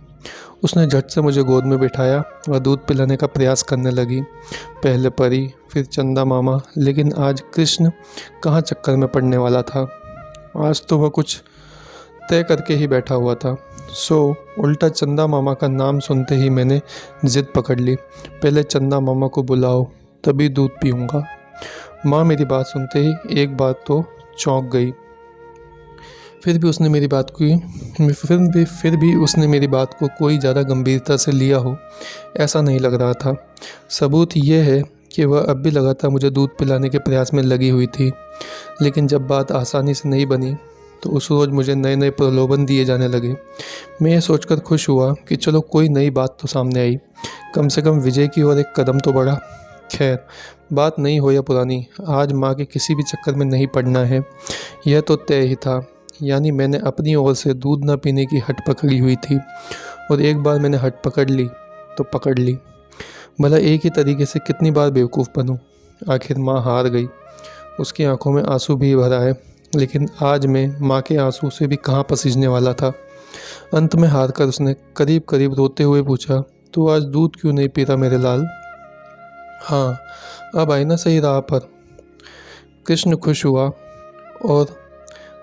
उसने झट से मुझे गोद में बिठाया व दूध पिलाने का प्रयास करने लगी। पहले परी, फिर चंदा मामा, लेकिन आज कृष्ण कहाँ चक्कर में पड़ने वाला था। आज तो वह कुछ तय करके ही बैठा हुआ था। सो उल्टा चंदा मामा का नाम सुनते ही मैंने जिद पकड़ ली, पहले चंदा मामा को बुलाओ तभी दूध पीऊँगा। माँ मेरी बात सुनते ही एक बात तो चौंक गई। फिर भी उसने मेरी बात को कोई ज़्यादा गंभीरता से लिया हो ऐसा नहीं लग रहा था। सबूत ये है कि वह अब भी लगातार मुझे दूध पिलाने के प्रयास में लगी हुई थी। लेकिन जब बात आसानी से नहीं बनी तो उस रोज़ मुझे नए नए प्रलोभन दिए जाने लगे। मैं ये सोचकर खुश हुआ कि चलो कोई नई बात तो सामने आई, कम से कम विजय की ओर एक कदम तो बढ़ा। खैर, बात नई हो या पुरानी, आज माँ के किसी भी चक्कर में नहीं पड़ना है, यह तो तय ही था। यानी मैंने अपनी ओर से दूध न पीने की हट पकड़ी हुई थी, और एक बार मैंने हट पकड़ ली तो पकड़ ली। भला एक ही तरीके से कितनी बार बेवकूफ़ बनूं। आखिर माँ हार गई। उसकी आंखों में आंसू भी भर आए, लेकिन आज मैं माँ के आंसू से भी कहाँ पसीजने वाला था। अंत में हार कर उसने करीब करीब रोते हुए पूछा, तू आज दूध क्यों नहीं पीता मेरे लाल? हाँ, अब आई ना सही राह पर। कृष्ण खुश हुआ और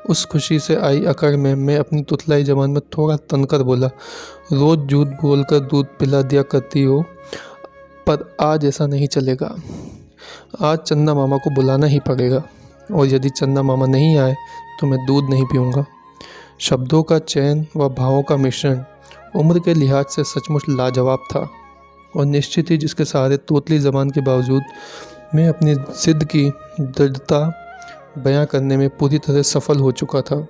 उस खुशी से आई अकड़ में मैं अपनी तुतलाई जबान में थोड़ा तनकर बोला, रोज़ झूठ बोलकर दूध पिला दिया करती हो, पर आज ऐसा नहीं चलेगा। आज चंदा मामा को बुलाना ही पड़ेगा, और यदि चंदा मामा नहीं आए तो मैं दूध नहीं पीऊँगा। शब्दों का चयन व भावों का मिश्रण उम्र के लिहाज से सचमुच लाजवाब था, और निश्चित ही जिसके सहारे तोतली ज़बान के बावजूद मैं अपनी जिद की दृढ़ता बयां करने में पूरी तरह सफल हो चुका था।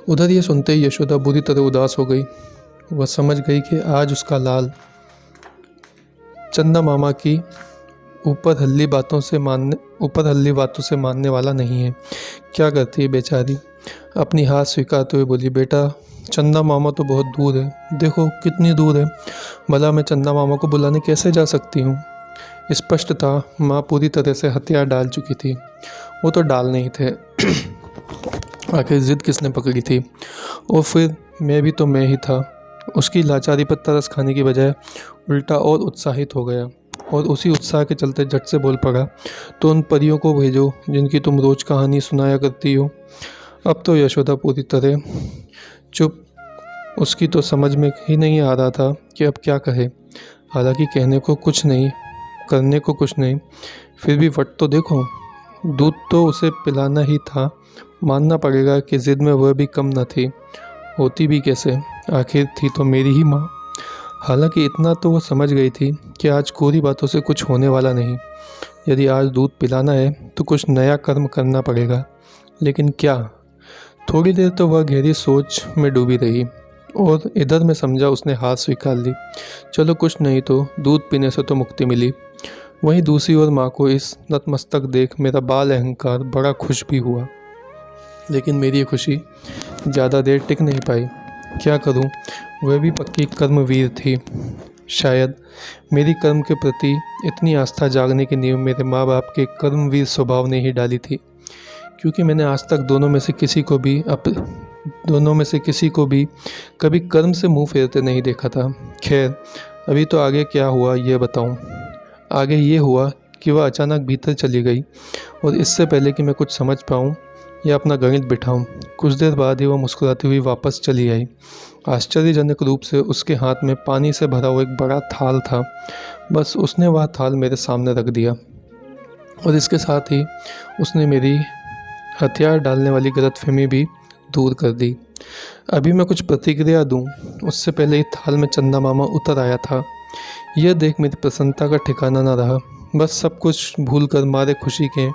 उधर ये सुनते ही यशोदा बुरी तरह उदास हो गई। वह समझ गई कि आज उसका लाल चंदा मामा की ऊपर हल्ली बातों से मानने वाला नहीं है। क्या करती है बेचारी। अपनी हार स्वीकारते हुए बोली, बेटा चंदा मामा तो बहुत दूर है, देखो कितनी दूर है, भला मैं चंदा मामा को बुलाने कैसे जा सकती हूँ। स्पष्ट था माँ पूरी तरह से हथियार डाल चुकी थी। वो तो डाल नहीं थे आखिर जिद किसने पकड़ी थी। और फिर मैं भी तो मैं ही था। उसकी लाचारी पर तरस खाने की बजाय उल्टा और उत्साहित हो गया और उसी उत्साह के चलते झट से बोल पड़ा, तो उन परियों को भेजो जिनकी तुम रोज कहानी सुनाया करती हो। अब तो यशोदा पूरी तरह चुप। उसकी तो समझ में ही नहीं आ रहा था कि अब क्या कहे। हालांकि कहने को कुछ नहीं, करने को कुछ नहीं, फिर भी वट तो देखो। दूध तो उसे पिलाना ही था। मानना पड़ेगा कि जिद में वह भी कम न थी। होती भी कैसे, आखिर थी तो मेरी ही माँ। हालांकि इतना तो वो समझ गई थी कि आज कोरी बातों से कुछ होने वाला नहीं। यदि आज दूध पिलाना है तो कुछ नया कर्म करना पड़ेगा। लेकिन क्या? थोड़ी देर तो वह गहरी सोच में डूबी रही और इधर में समझा उसने हार स्वीकार ली। चलो कुछ नहीं तो दूध पीने से तो मुक्ति मिली। वहीं दूसरी ओर माँ को इस नतमस्तक देख मेरा बाल अहंकार बड़ा खुश भी हुआ। लेकिन मेरी ये खुशी ज़्यादा देर टिक नहीं पाई। क्या करूं, वह भी पक्की कर्मवीर थी। शायद मेरी कर्म के प्रति इतनी आस्था जागने की नींव मेरे माँ बाप के कर्मवीर स्वभाव ने ही डाली थी, क्योंकि मैंने आज तक दोनों में से किसी को भी कभी कर्म से मुंह फेरते नहीं देखा था। खैर, अभी तो आगे क्या हुआ ये बताऊं। आगे ये हुआ कि वह अचानक भीतर चली गई और इससे पहले कि मैं कुछ समझ पाऊं या अपना गणित बिठाऊं, कुछ देर बाद ही वह मुस्कुराती हुई वापस चली आई। आश्चर्यजनक रूप से उसके हाथ में पानी से भरा हुआ एक बड़ा थाल था। बस उसने वह थाल मेरे सामने रख दिया और इसके साथ ही उसने मेरी हथियार डालने वाली गलतफहमी भी दूर कर दी। अभी मैं कुछ प्रतिक्रिया दूं, उससे पहले ही थाल में चंदा मामा उतर आया था। यह देख मेरी प्रसन्नता का ठिकाना न रहा। बस सब कुछ भूलकर मारे खुशी के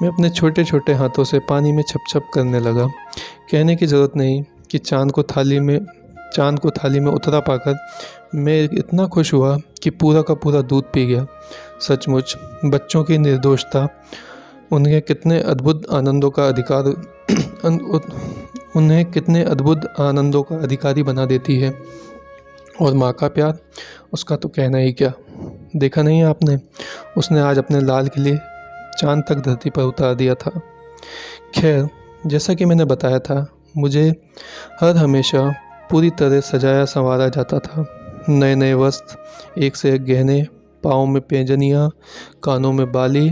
मैं अपने छोटे छोटे हाथों से पानी में छप छप करने लगा। कहने की ज़रूरत नहीं कि चांद को थाली में उतरा पाकर मैं इतना खुश हुआ कि पूरा का पूरा दूध पी गया। सचमुच बच्चों की निर्दोषता उन्हें कितने अद्भुत आनंदों का अधिकारी बना देती है। और माँ का प्यार, उसका तो कहना ही क्या। देखा नहीं आपने, उसने आज अपने लाल के लिए चांद तक धरती पर उतार दिया था। खैर, जैसा कि मैंने बताया था, मुझे हर हमेशा पूरी तरह सजाया संवारा जाता था। नए नए वस्त्र, एक से एक गहने, पाँव में पैंजनियाँ, कानों में बाली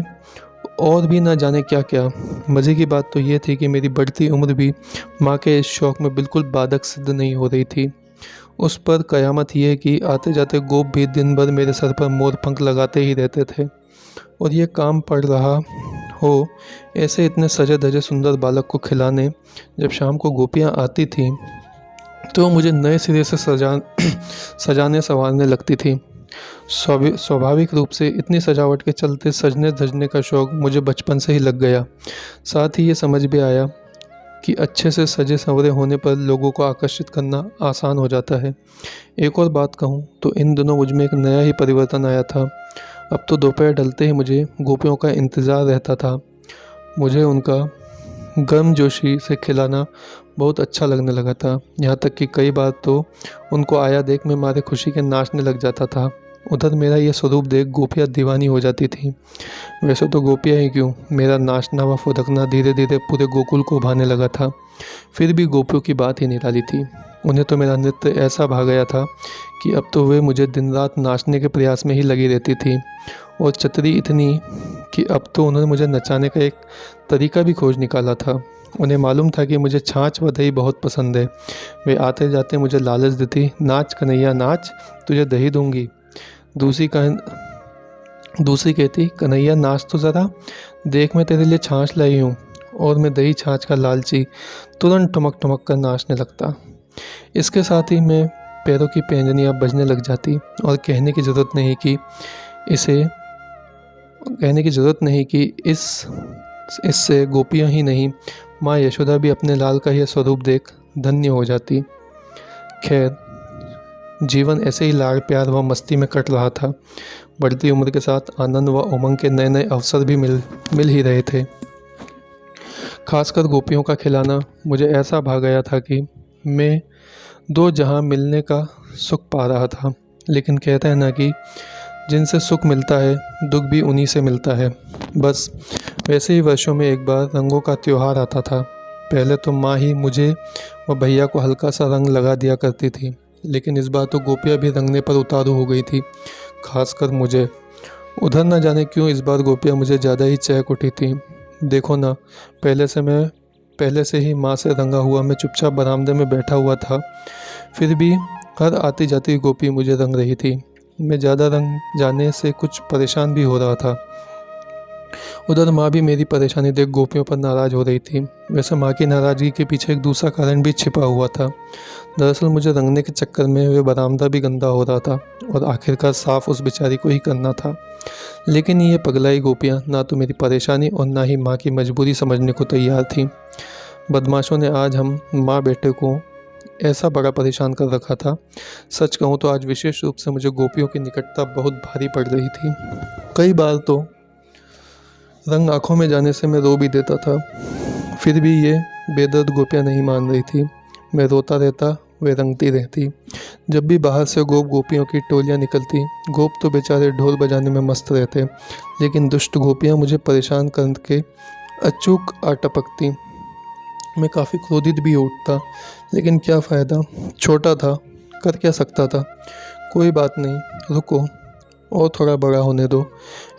और भी ना जाने क्या क्या। मज़े की बात तो ये थी कि मेरी बढ़ती उम्र भी माँ के इस शौक़ में बिल्कुल बाधक सिद्ध नहीं हो रही थी। उस पर कयामत ये कि आते जाते गोप भी दिन भर मेरे सर पर मोर पंख लगाते ही रहते थे। और ये काम पड़ रहा हो ऐसे इतने सजे धजे सुंदर बालक को खिलाने जब शाम को गोपियाँ आती थीं तो मुझे नए सिरे से सजाने संवारने लगती थी। स्वाभाविक रूप से इतनी सजावट के चलते सजने धजने का शौक़ मुझे बचपन से ही लग गया। साथ ही ये समझ भी आया कि अच्छे से सजे संवरे होने पर लोगों को आकर्षित करना आसान हो जाता है। एक और बात कहूँ तो इन दिनों मुझ में एक नया ही परिवर्तन आया था। अब तो दोपहर ढलते ही मुझे गोपियों का इंतज़ार रहता था। मुझे उनका गर्मजोशी से खिलाना बहुत अच्छा लगने लगा था। यहाँ तक कि कई बार तो उनको आया देख मैं मारे खुशी के नाचने लग जाता था। उधर मेरा यह स्वरूप देख गोपियाँ दीवानी हो जाती थी। वैसे तो गोपियाँ ही क्यों, मेरा नाचना व फुदकना धीरे धीरे पूरे गोकुल को भाने लगा था। फिर भी गोपियों की बात ही निराली थी। उन्हें तो मेरा नृत्य ऐसा भा गया था कि अब तो वे मुझे दिन रात नाचने के प्रयास में ही लगी रहती थी। और चतुरी इतनी कि अब तो उन्होंने मुझे नचाने का एक तरीका भी खोज निकाला था। उन्हें मालूम था कि मुझे छाछ व दही बहुत पसंद है। वे आते जाते मुझे लालच देती, नाच कन्हैया नाच, तुझे दही दूंगी। दूसरी कहती, कन्हैया नाच तो ज़रा, देख मैं तेरे लिए छाछ लाई हूँ। और मैं दही छाछ का लालची तुरंत ठुमक ठुमक कर नाचने लगता। इसके साथ ही मैं पैरों की पैंजनियाँ बजने लग जाती और कहने की ज़रूरत नहीं कि इससे गोपियाँ ही नहीं, माँ यशोदा भी अपने लाल का यह स्वरूप देख धन्य हो जाती। खैर, जीवन ऐसे ही लाड़ प्यार व मस्ती में कट रहा था। बढ़ती उम्र के साथ आनंद व उमंग के नए नए अवसर भी मिल ही रहे थे। खासकर गोपियों का खिलाना मुझे ऐसा भा गया था कि मैं दो जहां मिलने का सुख पा रहा था। लेकिन कहते हैं ना कि जिनसे सुख मिलता है दुख भी उन्हीं से मिलता है। बस वैसे ही वर्षों में एक बार रंगों का त्योहार आता था। पहले तो माँ ही मुझे व भैया को हल्का सा रंग लगा दिया करती थी, लेकिन इस बार तो गोपियाँ भी रंगने पर उतारू हो गई थी, खासकर मुझे। उधर न जाने क्यों इस बार गोपियाँ मुझे ज़्यादा ही चहक उठी थी। देखो ना, पहले से ही माँ से रंगा हुआ मैं चुपचाप बरामदे में बैठा हुआ था, फिर भी हर आती जाती गोपी मुझे रंग रही थी। मैं ज़्यादा रंग जाने से कुछ परेशान भी हो रहा था। उधर माँ भी मेरी परेशानी देख गोपियों पर नाराज़ हो रही थी। वैसे माँ की नाराज़गी के पीछे एक दूसरा कारण भी छिपा हुआ था। दरअसल मुझे रंगने के चक्कर में वे बरामदा भी गंदा हो रहा था और आखिरकार साफ उस बेचारी को ही करना था। लेकिन ये पगलाई गोपियाँ ना तो मेरी परेशानी और ना ही माँ की मजबूरी समझने को तैयार थी। बदमाशों ने आज हम माँ बेटे को ऐसा बड़ा परेशान कर रखा था। सच कहूँ तो आज विशेष रूप से मुझे गोपियों की निकटता बहुत भारी पड़ रही थी। कई बार तो रंग आँखों में जाने से मैं रो भी देता था, फिर भी ये बेदर्द गोपियाँ नहीं मान रही थी। मैं रोता रहता, वे रंगती रहती। जब भी बाहर से गोपियों की टोलियाँ निकलती, गोप तो बेचारे ढोल बजाने में मस्त रहते, लेकिन दुष्ट गोपियाँ मुझे परेशान करके अचूक आ टपकती। मैं काफ़ी क्रोधित भी उठता, लेकिन क्या फ़ायदा, छोटा था, कर क्या सकता था। कोई बात नहीं, रुको और थोड़ा बड़ा होने दो।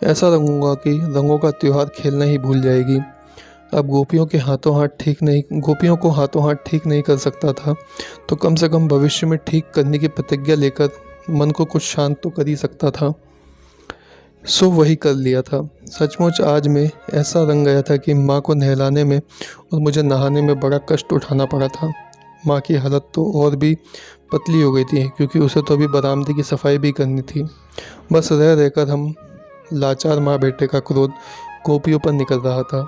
ऐसा रंगूंगा कि रंगों का त्यौहार खेलना ही भूल जाएगी। अब गोपियों को हाथों हाथ ठीक नहीं कर सकता था, तो कम से कम भविष्य में ठीक करने की प्रतिज्ञा लेकर मन को कुछ शांत तो कर ही सकता था। सो वही कर लिया था। सचमुच आज मैं ऐसा रंग गया था कि माँ को नहलाने में और मुझे नहाने में बड़ा कष्ट उठाना पड़ा था। माँ की हालत तो और भी पतली हो गई थी, क्योंकि उसे तो अभी बरामदे की सफाई भी करनी थी। बस रह रहकर हम लाचार माँ बेटे का क्रोध गोपियों पर निकल रहा था।